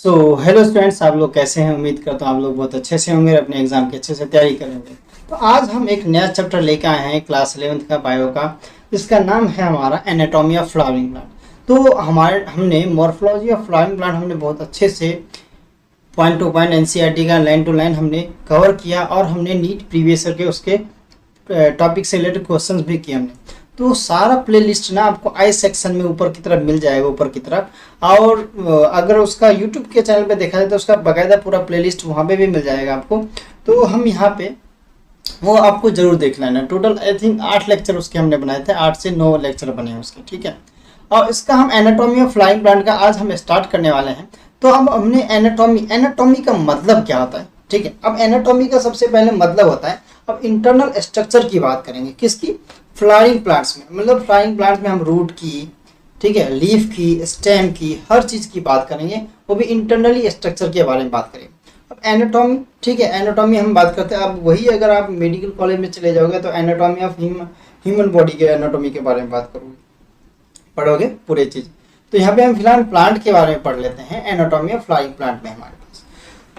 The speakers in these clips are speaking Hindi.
सो हेलो स्टूडेंट्स, आप लोग कैसे हैं। उम्मीद करता हूँ आप लोग बहुत अच्छे से होंगे और अपने एग्जाम की अच्छे से तैयारी करेंगे। तो आज हम एक नया चैप्टर लेकर आए हैं क्लास 11th का बायो का, जिसका नाम है हमारा एनाटॉमी ऑफ फ्लावरिंग प्लांट। तो हमने मॉर्फोलॉजी ऑफ फ्लावरिंग प्लांट हमने बहुत अच्छे से पॉइंट टू पॉइंट एनसीईआरटी का लाइन टू लाइन हमने कवर किया और हमने नीट प्रीवियस ईयर के उसके टॉपिक से रिलेटेड क्वेश्चंस भी किए हमने। तो सारा प्लेलिस्ट ना आपको आई सेक्शन में ऊपर की तरफ मिल जाएगा, ऊपर की तरफ। और अगर उसका यूट्यूब के चैनल पे देखा जाए तो उसका बाकायदा पूरा प्लेलिस्ट वहाँ पे भी मिल जाएगा आपको। तो हम यहाँ पे वो आपको जरूर देख लेना। टोटल आई थिंक 8 लेक्चर उसके हमने बनाए थे, 8 से 9 लेक्चर बने हैं उसके, ठीक है। और इसका हम एनाटॉमी ऑफ फ्लाइंग प्लांट का आज हम स्टार्ट करने वाले हैं। तो अब हमने एनाटॉमी का मतलब क्या होता है, ठीक है। अब एनाटॉमी का सबसे पहले मतलब होता है, अब इंटरनल स्ट्रक्चर की बात करेंगे किसकी, फ्लावरिंग प्लांट्स में। मतलब फ्लावरिंग प्लांट्स में हम रूट की, ठीक है, लीफ की, स्टेम की, हर चीज़ की बात करेंगे, वो भी इंटरनली स्ट्रक्चर के बारे में बात करेंगे। अब एनाटॉमी, ठीक है, एनाटॉमी हम बात करते हैं। अब वही अगर आप मेडिकल कॉलेज में चले जाओगे तो एनाटॉमी ऑफ ह्यूमन बॉडी के एनाटॉमी के बारे में बात करोगे, पढ़ोगे पूरे चीज़। तो यहाँ पे हम फिलहाल प्लांट के बारे में पढ़ लेते हैं, एनाटॉमी ऑफ फ्लावरिंग प्लांट में हमारे पास।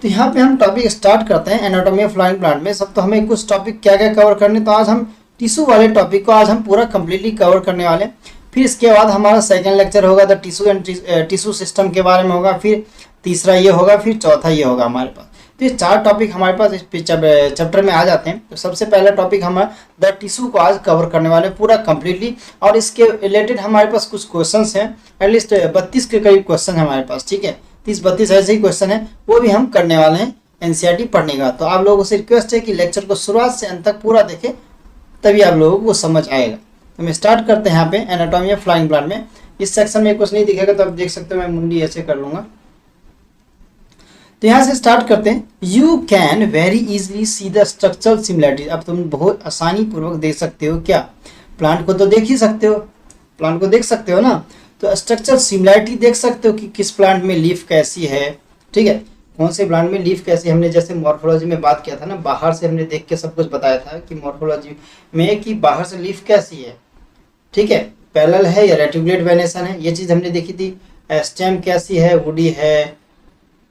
तो यहाँ पे हम टॉपिक स्टार्ट करते हैं एनाटॉमी ऑफ फ्लावरिंग प्लांट में। सब तो हमें कुछ टॉपिक क्या क्या कवर करने, तो आज हम टिश्यू वाले टॉपिक को आज हम पूरा कम्प्लीटली कवर करने वाले हैं। फिर इसके बाद हमारा सेकंड लेक्चर होगा the tissue and tissue system के बारे में होगा, फिर तीसरा ये होगा, फिर चौथा ये होगा हमारे पास। तो ये 4 टॉपिक हमारे पास इस चैप्टर में आ जाते हैं। तो सबसे पहला टॉपिक हमारा द टिश्यू को आज कवर करने वाले पूरा कम्प्लीटली, और इसके रिलेटेड हमारे पास कुछ क्वेश्चन हैं, एटलीस्ट 32 के करीब क्वेश्चन है हमारे पास, ठीक है। 30-32 ऐसे ही क्वेश्चन है, वो भी हम करने वाले हैं एनसीईआरटी पढ़ने का। तो आप लोगों से रिक्वेस्ट है कि लेक्चर को शुरुआत से अंत तक पूरा देखें, तभी आप लोगों को समझ आएगा। तो हम स्टार्ट करते हैं यहाँ पे एनाटॉमी ऑफ फ्लाइंग प्लांट में। इस सेक्शन में कुछ नहीं दिखेगा तो आप देख सकते हो, मैं मुंडी ऐसे कर लूंगा। तो यहाँ से स्टार्ट करते हैं। You can very easily see the structural similarities. अब तुम बहुत आसानी पूर्वक देख सकते हो, क्या प्लांट को तो देख ही सकते हो, प्लांट को देख सकते हो ना। तो स्ट्रक्चरल सिमिलैरिटी देख सकते हो कि किस प्लांट में लीफ कैसी है, ठीक है, कौन से प्लांट में लीफ कैसी। हमने जैसे मॉर्फोलॉजी में बात किया था ना, बाहर से हमने देख के सब कुछ बताया था कि मॉर्फोलॉजी में कि बाहर से लीफ कैसी है, ठीक है, पैरेलल है या रेटिकुलेट वेनेशन है, ये चीज़ हमने देखी थी। स्टेम कैसी है, वुडी है,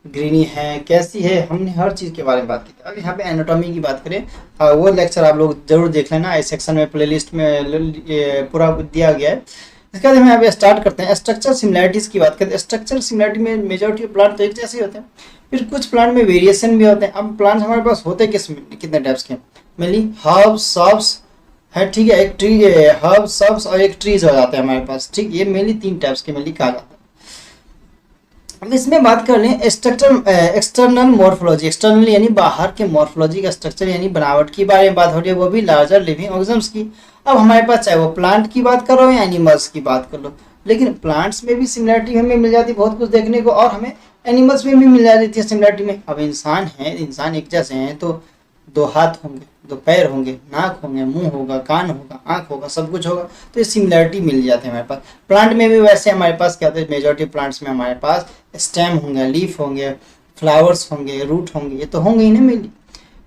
ग्रीनी है, कैसी है, हमने हर चीज़ के बारे में बात की थी। अब यहाँ पे एनाटॉमी की बात करें, वो लेक्चर आप लोग जरूर देख लेना, इस सेक्शन में प्लेलिस्ट में पूरा दिया गया है। इसके बाद हम यहाँ पे स्टार्ट करते हैं स्ट्रक्चर सिमिलैरिटीज़ की बात करते हैं। स्ट्रक्चर सिमिलैरिटी में मेजॉरिटी ऑफ प्लांट तो एक जैसे ही होते हैं, फिर कुछ प्लांट में वेरिएशन भी होते हैं। अब प्लांट्स हमारे पास होते कितने टाइप्स के, मेनली हर्ब्स, सब्स है, ठीक है, एक ट्री, हर्ब्स, सब्स और एक ट्रीज हो जाते हैं हमारे पास, ठीक। ये मेनली 3 टाइप्स के मेनली कहा जाता है। अब इसमें बात कर लें स्ट्रक्चर एक्सटर्नल मॉर्फोलॉजी, एक्सटर्नल यानी बाहर के मॉर्फोलॉजी का स्ट्रक्चर यानी बनावट की बारे में बात हो रही है, वो भी लार्जर लिविंग ऑर्गेनिज्म्स की। अब हमारे पास चाहे वो प्लांट की बात करो या एनिमल्स की बात कर लो, लेकिन प्लांट्स में भी सिमिलैरिटी हमें मिल जाती है बहुत कुछ देखने को, और हमें एनिमल्स में भी मिल जाती है सिमिलैरिटी में। अब इंसान है, इंसान एक जैसे हैं तो 2 हाथ होंगे, 2 पैर होंगे, नाक होंगे, मुंह होगा, कान होगा, आंख होगा, सब कुछ होगा, तो ये सिमिलैरिटी मिल जाती है हमारे पास। प्लांट में भी वैसे हमारे पास क्या होता है, मेजॉरिटी प्लांट्स में हमारे पास स्टेम होंगे, लीफ होंगे, फ्लावर्स होंगे, रूट होंगे, ये तो होंगे ही ना मेनली,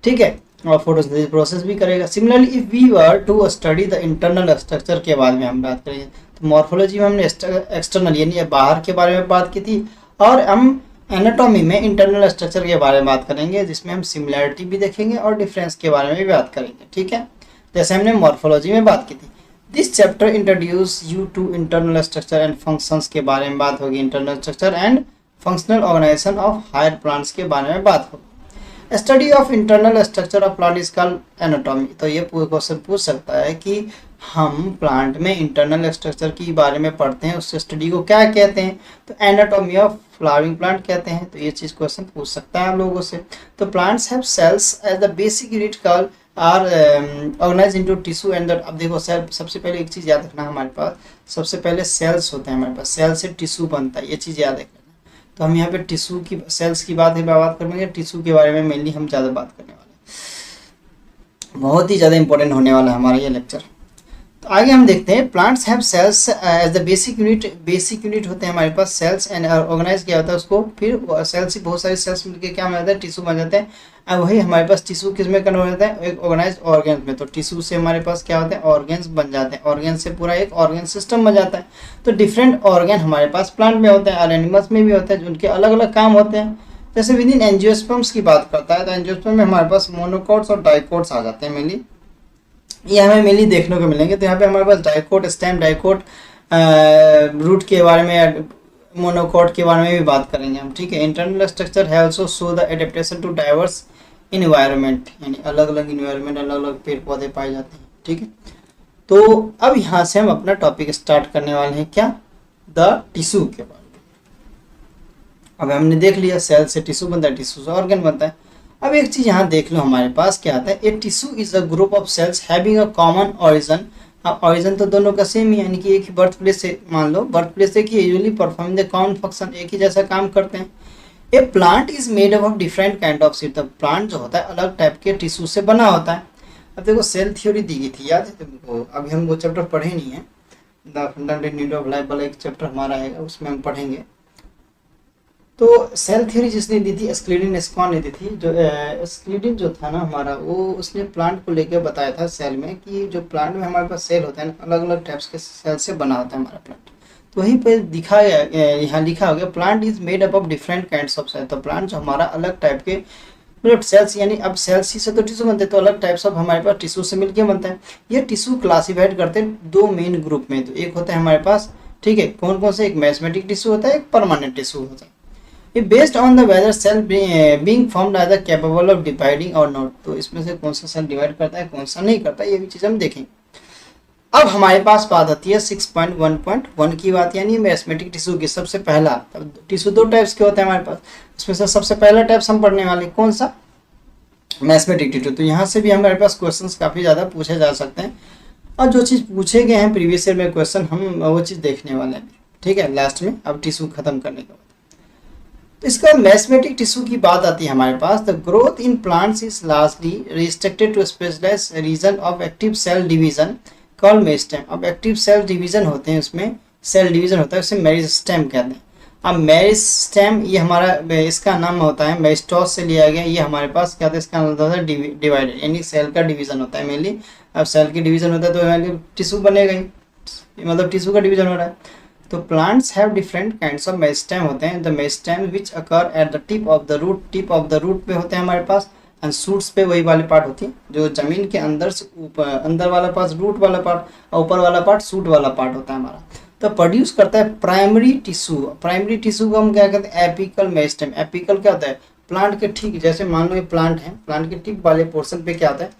ठीक है, और फोटोसिंथेसिस प्रोसेस भी करेगा। Similarly if we were to study the internal structure के बारे में हम बात करेंगे, तो मॉर्फोलॉजी में हमने एक्सटर्नल यानी बाहर के बारे में बात की थी, और हम एनाटॉमी में इंटरनल स्ट्रक्चर के बारे में बात करेंगे, जिसमें हम सिमिलैरिटी भी देखेंगे और डिफरेंस के बारे में भी बात करेंगे, ठीक है, जैसे हमने मॉर्फोलॉजी में बात की थी। This chapter introduce you to internal structure and functions के बारे में बात होगी, internal structure and functional organisation of higher plants के बारे में बात होगी। Study of internal structure of plant is called anatomy. तो ये क्वेश्चन पूछ सकता है कि हम प्लांट में इंटरनल स्ट्रक्चर के बारे में पढ़ते हैं, उस स्टडी को क्या कहते हैं, तो एनाटॉमी ऑफ फ्लावरिंग प्लांट कहते हैं। तो ये चीज़ क्वेश्चन पूछ सकता है आप लोगों से। तो plants have cells as the basic unit called are organise into tissue and अब देखो सेल, सबसे पहले एक चीज़ याद रखना, हमारे पास सबसे पहले सेल्स होते हैं, हमारे पास सेल से टिश्यू बनता है, ये चीज़ याद रखना। तो हम यहाँ पे टिश्यू की, सेल्स की बात करेंगे, टिश्यू के बारे में मेनली हम ज़्यादा बात करने वाले हैं, बहुत ही ज़्यादा इंपॉर्टेंट होने वाला है हमारा ये लेक्चर। तो आगे हम देखते हैं plants have cells as the basic unit होते हैं हमारे पास सेल्स एंड ऑर्गेनाइज किया होता है उसको, फिर सेल्स ही बहुत सारे सेल्स मिलकर क्या बन जाता है, टिश्यू बन जाते हैं। अब वही हमारे पास टिश्यू किस में कन्वर्ट होता है, एक ऑर्गेनाइज ऑर्गेन्स में। तो टिश्यू से हमारे पास क्या होता है, ऑर्गेन्स बन जाते हैं, ऑर्गेन से पूरा एक ऑर्गेन सिस्टम बन जाता है। तो डिफरेंट ऑर्गेन हमारे पास प्लांट में होते हैं और एनिमल्स में भी होते हैं, उनके अलग अलग काम होते हैं। जैसे विद इन एंजियोस्पर्म्स की बात करता है तो एंजियोस्पर्म में हमारे पास मोनोकोट्स और डाइकोट्स आ जाते हैं मेनली, ये हमें मेनली देखने को मिलेंगे। तो यहाँ पे हमारे पास डाइकोट, स्टेम डाइकोट, रूट के बारे में, मोनोकोट के बारे में भी बात करेंगे हम, ठीक है। इंटरनल स्ट्रक्चर है also show the adaptation to diverse environment, यानी अलग अलग इन्वायरमेंट, अलग अलग पेड़ पौधे पाए जाते हैं, ठीक है। तो अब यहाँ से हम अपना टॉपिक स्टार्ट करने वाले हैं, क्या, द टिश्यू के बारे में। अब हमने देख लिया सेल से टिश्यू बनता है, टिश्यू से ऑर्गन बनता है। अब एक चीज यहाँ देख लो हमारे पास क्या आता है, a tissue is a group of sales having a common origin. अब ऑरिजिन तो दोनों का सेम ही, यानी कि एक ही बर्थ प्लेस से, मान लो बर्थ प्लेस से कि usually perform the common function, एक ही जैसा काम करते हैं। A plant is made up of different kind of seed. तब प्लांट जो होता है अलग टाइप के टिश्यू से बना होता है। अब देखो सेल थ्योरी दी गई थी, याद है तुमको, अभी हम वो चैप्टर पढ़े नहीं है, the fundamental need of life वाला एक चैप्टर हमारा है, उसमें हम पढ़ेंगे। तो सेल थ्योरी जिसने दी थी, स्क्लीडिन एस्कॉन ने दी थी। जो स्क्लीडिन जो था ना हमारा, वो उसने प्लांट को लेकर बताया था सेल में, कि जो प्लांट में हमारे पास सेल होता है ना, अलग अलग टाइप्स के सेल से बना होता है हमारा प्लांट। तो वहीं पे दिखा गया, यहाँ लिखा हो गया, plant is made up of different kinds of cell. तो प्लांट जो हमारा अलग टाइप के मतलब सेल्स, यानी अब सेल्स ही से तो टिश्यू बनते हैं, तो अलग टाइप्स ऑफ हमारे पास टिश्यू से मिलकर बनता है। ये टिश्यू क्लासिफाइड करते हैं दो मेन ग्रुप में। तो एक होता है हमारे पास, ठीक है, कौन कौन से, एक मैस्मेटिक टिश्यू होता है, एक परमानेंट टिश्यू होता है। ये based on the whether cell being formed are the capable of dividing और नॉट। तो इसमें से कौन सा सेल डिवाइड करता है, कौन सा नहीं करता, ये भी चीज़ हम देखेंगे। अब हमारे पास बात आती है 6.1.1 की बात, यानी मैस्मेटिक टिश्यू की। सबसे पहला टिश्यू दो टाइप्स के होते हैं हमारे पास, इसमें से सबसे पहला टाइप्स हम पढ़ने वाले कौन सा, मैथमेटिक टिश्यू। तो यहाँ से भी हमारे पास क्वेश्चंस काफ़ी ज़्यादा पूछे जा सकते हैं, और जो चीज़ पूछे गए हैं प्रीवियस ईयर में क्वेश्चन, हम वो चीज़ देखने वाले हैं, ठीक है, लास्ट में, अब टिश्यू खत्म करने के बाद। तो इसका मैथमेटिक टिश्यू की बात आती है हमारे पास। The growth in plants is largely restricted to specialize region of active cell division called meristem. अब एक्टिव सेल डिवीजन होते हैं, उसमें सेल डिवीजन होता है, उसे मेरिस्टेम कहते हैं। अब मेरिस्टेम ये हमारा, इसका नाम होता है मेरिस्टॉस से लिया गया, ये हमारे पास क्या था, इसका नाम होता है डिवाइडेड, यानी सेल का डिवीजन होता है मेनली। अब सेल की डिवीजन होता है तो टिश्यू बनेगा ही, मतलब टिश्यू का डिवीजन हो रहा है। तो plants have different kinds of meristem होते हैं। The meristem which occur at the tip of the root, tip of the root पे होते हैं हमारे पास, एंड शूट्स पे वही वाले पार्ट होती है जो जमीन के अंदर से ऊपर, अंदर वाला पार्ट रूट वाला पार्ट, और ऊपर वाला पार्ट शूट वाला पार्ट होता है हमारा। तो प्रोड्यूस करता है प्राइमरी टिश्यू। प्राइमरी टिश्यू को हम क्या कहते हैं, एपिकल मेरिस्टेम। एपिकल क्या होता है, प्लांट के ठीक, जैसे मान लो ये प्लांट है, प्लांट के टिप वाले पोर्शन पे क्या होता है,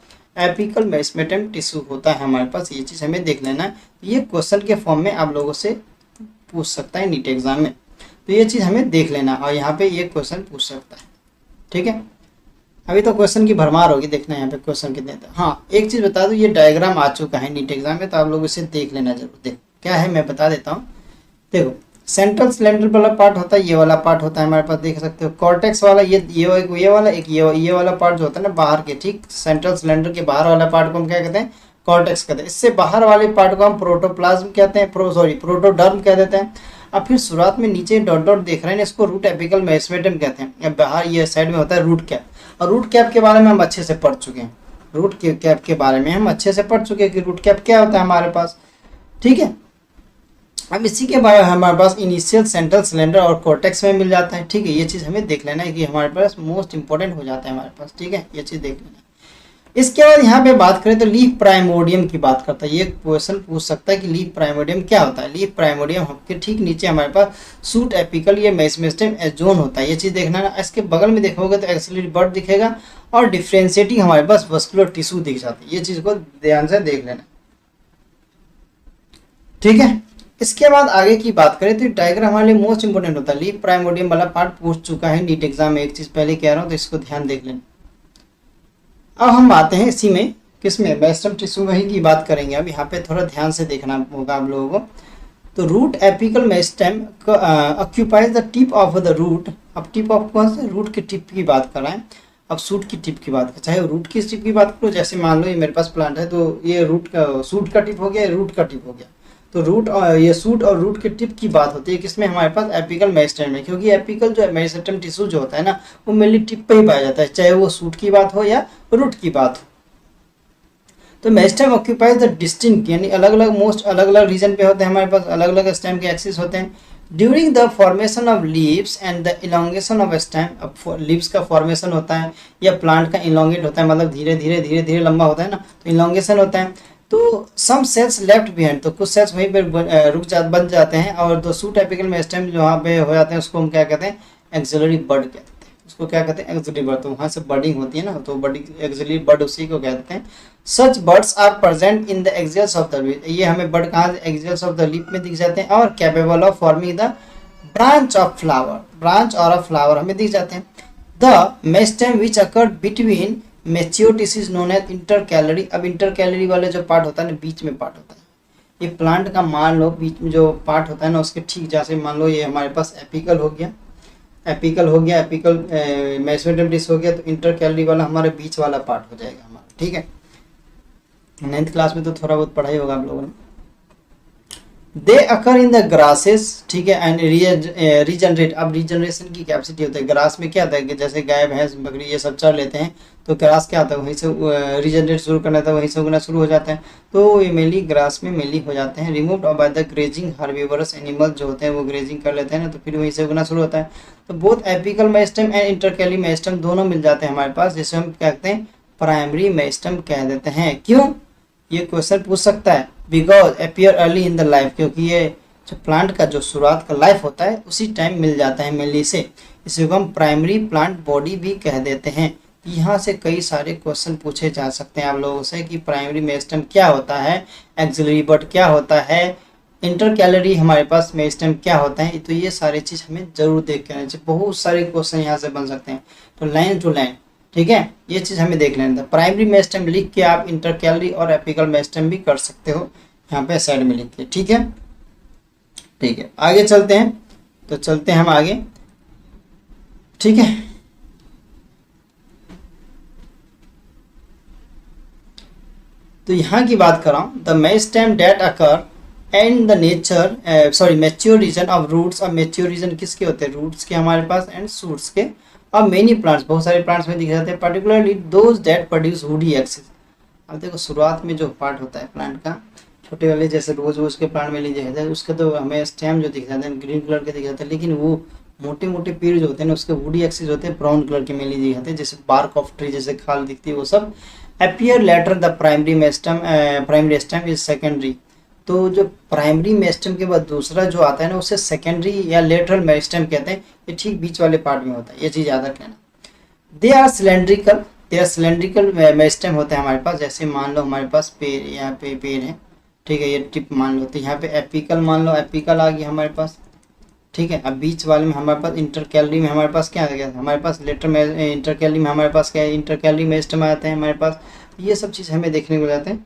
एपिकल मेरिस्टेम टिश्यू होता है हमारे पास। ये चीज़ हमें देख लेना है, ये क्वेश्चन के फॉर्म में आप लोगों से पूछ सकता है नीट एग्जाम में, तो ये चीज़ हमें देख लेना, और यहाँ पे ये क्वेश्चन पूछ सकता है, ठीक है। अभी तो क्वेश्चन की भरमार होगी, देखना यहाँ पे क्वेश्चन कितने थे। हाँ, एक चीज़ बता दूँ, ये डायग्राम आ चुका है नीट एग्जाम में, तो आप लोग इसे देख लेना जरूर। देख क्या है, मैं बता देता हूँ। देखो, सेंट्रल सिलेंडर वाला पार्ट होता है, ये वाला पार्ट होता है हमारे पास, देख सकते हो। कॉर्टेक्स वाला ये वाला, एक ये वाला पार्ट जो होता है ना बाहर के, ठीक, सेंट्रल सिलेंडर के बाहर वाला पार्ट को हम क्या कहते हैं, कॉर्टेक्स कहते हैं। इससे बाहर वाले पार्ट को हम प्रोटोप्लाज्म कहते हैं, प्रोटोडर्म कह देते हैं। अब फिर शुरुआत में नीचे डॉट डॉट देख रहे हैं, इसको रूट एपिकल मेरिस्टेम कहते हैं। अब बाहर ये साइड में होता है रूट कैप, और रूट कैप के बारे में हम अच्छे से पढ़ चुके हैं। रूट कैप के बारे में हम अच्छे से पढ़ चुके हैं कि रूट कैप क्या होता है हमारे पास, ठीक है। अब इसी के बाद हमारे पास इनिशियल, सेंट्रल सिलेंडर और कॉर्टेक्स में मिल जाता है, ठीक है। ये चीज़ हमें देख लेना है कि हमारे पास मोस्ट इंपॉर्टेंट हो जाता है हमारे पास, ठीक है, ये चीज़ देख लेना है। इसके बाद यहाँ पे बात करें तो लीफ प्राइमोडियम की बात करता है। ये क्वेश्चन पूछ सकता है कि लीफ प्राइमोडियम क्या होता है। लीफ प्राइमोडियम हमके ठीक नीचे हमारे पास सूट एपिकल ये मेरिस्टेम जोन होता है, ये चीज़ देखना ना। इसके बगल में देखोगे तो एक्सिलरी बर्ड दिखेगा, और डिफ्रेंशिएटिंग हमारे पास वस्कुलर टिश्यू दिख जाती है, ये चीज़ को ध्यान से देख लेना, ठीक है। इसके बाद आगे की बात करें तो डायग्राम हमारे लिए मोस्ट इंपोर्टेंट होता है। लीफ प्राइमोडियम वाला पार्ट पूछ चुका है नीट एग्जाम में, एक चीज़ पहले कह रहा हूँ, तो इसको ध्यान देख लेना। अब हम आते हैं इसी में, किसमें, मेरिस्टेम टिश्यू वही की बात करेंगे। अब यहाँ पे थोड़ा ध्यान से देखना होगा आप लोगों को। तो root apical meristem occupies the tip of the root. अब टिप ऑफ कौन से, रूट के टिप की बात कर रहे हैं। अब सूट की टिप की बात करें, चाहे रूट की टिप की बात करो, जैसे मान लो ये मेरे पास प्लांट है तो ये रूट का सूट का टिप हो गया, रूट का टिप हो गया। तो रूट और ये सूट और रूट के टिप की बात होती है किसमें, हमारे पास एपिकल मेरिस्टेम में, क्योंकि एपिकल जो मेरिस्टेम टिश्यू जो होता है ना वो मेनली टिप पे ही पाया जाता है, चाहे वो सूट की बात हो या रूट की बात हो। तो मेरिस्टेम ऑक्यूपाइज द डिस्टिंक्ट, यानी अलग अलग मोस्ट अलग अलग रीजन पे होते हैं हमारे पास, अलग अलग स्टेम के एक्सिस होते हैं। During the formation of leaves and the elongation of stem, अब लीव्स का फॉर्मेशन होता है या प्लांट का इलोंगेट होता है, मतलब धीरे धीरे लंबा होता है ना, तो इलोंगेशन होता है। तो सम सेल्स लेफ्ट बिहाइंड, तो कुछ सेल्स वहीं पर बन जाते हैं, और जो सूट एपिकल मेरिस्टेम जो वहाँ पे हो जाते हैं उसको हम क्या कहते हैं, एक्सिलरी बड कहते हैं। उसको क्या कहते हैं, एक्सिलरी बड, तो वहाँ से बडिंग होती है ना, तो बडिंग एक्सिलरी बड उसी को कहते हैं। Such birds are present in the axils of the leaf, ये हमें बर्ड कहाँ से, एक्सियल्स ऑफ द लीफ में दिख जाते हैं, और capable of forming the branch of flower, branch और अ फ्लावर हमें दिख जाते हैं। The meristem which occurred between mature tissues known as intercalary, अब इंटरकैलरी वाले जो पार्ट होता है ना, बीच में पार्ट होता है, ये प्लांट का मान लो बीच में जो पार्ट होता है ना उसके ठीक जैसे मान लो ये हमारे पास एपिकल हो गया, एपिकल मेरिस्टेम टिश्यू हो गया, तो इंटरकैलरी वाला हमारे बीच वाला पार्ट हो जाएगा हमारा, ठीक है। 9th क्लास में तो थोड़ा बहुत पढ़ाई होगा आप लोगों ने। दे अकर इन द ग्रासेस, ठीक है, एंड रीजनरेट, अब रीजनरेशन की कैपेसिटी होता है ग्रास में, क्या होता है कि जैसे गाय भैंस बकरी ये सब चर लेते हैं, तो ग्रास क्या होता है वहीं से रीजनरेट शुरू करना था, वहीं से उगना शुरू हो जाता है, तो ये मेनली ग्रास में मेनली हो जाते हैं। Removed by the grazing herbivorous animal जो होते हैं वो ग्रेजिंग कर लेते हैं ना, तो फिर वहीं से उगना शुरू होता है। तो both apical meristem and intercalary meristem दोनों मिल जाते हैं हमारे पास, जिसे हम कहते हैं प्राइमरी मेरिस्टेम कह देते हैं। क्यों, ये क्वेश्चन पूछ सकता है, because appear early in the life, क्योंकि ये जो प्लांट का जो शुरुआत का लाइफ होता है उसी टाइम मिल जाता है मेनली से, इसे हम प्राइमरी प्लांट बॉडी भी कह देते हैं। यहाँ से कई सारे क्वेश्चन पूछे जा सकते हैं आप लोगों से कि प्राइमरी मेरिस्टेम क्या होता है, एक्सिलरी बड क्या होता है, इंटरकैलरी हमारे पास मेरिस्टेम क्या होता है, तो ये सारी चीज़ हमें जरूर देख के आना चाहिए, बहुत सारे क्वेश्चन यहाँ से बन सकते हैं। तो लाइन टू लाइन, ठीक है, ये चीज़ हमें देख लेना था। प्राइमरी मेरिस्टेम लिख के आप इंटरकैलरी और एपिकल मेरिस्टेम भी कर सकते हो, यहाँ पे साइड में लिख के, ठीक है। ठीक है, आगे चलते हैं, तो चलते हैं हम आगे, ठीक है। तो यहाँ की बात कर रहा हूँ, the meristem that occur and the nature mature region of roots, और मैच्योर रीजन किसके होते हैं, रूट्स के हमारे पास एंड शूट्स के, और मेनी प्लांट्स, बहुत सारे प्लांट्स में दिख जाते हैं, particularly those that produce woody axis. अब देखो शुरुआत में जो पार्ट होता है प्लांट का, छोटे वाले जैसे रोज के प्लांट में लीजिए जाता है, उसके तो हमें स्टेम जो दिख जाते हैं ग्रीन कलर के दिख जाते हैं, लेकिन वो मोटे मोटे पेड़ जो होते हैं ना उसके वुडी एक्सिस होते हैं ब्राउन कलर के मेनली दिख जाते हैं, जैसे बार्क ऑफ ट्री जैसे खाल दिखती है वो सब। Appear later the primary meristem is secondary, तो जो प्राइमरी मेरिस्टेम के बाद दूसरा जो आता है ना उसे सेकेंडरी या लेटरल मेरिस्टेम कहते हैं, ये ठीक बीच वाले पार्ट में होता है, ये चीज़ याद रखना। दे आर सिलेंड्रिकल मेरिस्टेम होते हैं हमारे पास, जैसे मान लो हमारे पास पेड़, यहाँ पे पेड़ है, ठीक है, ये टिप मान लो, तो यहाँ पे एपिकल मान लो, एपिकल आ गया हमारे पास, ठीक है। अब बीच वाले में हमारे पास इंटरकैलरी में हमारे पास क्या आ गया, हमारे पास इंटरकैलरी में हमारे पास क्या है, इंटरकैलरी मेरिस्टेम आते हैं हमारे पास, ये सब चीज़ हमें देखने को जाते हैं।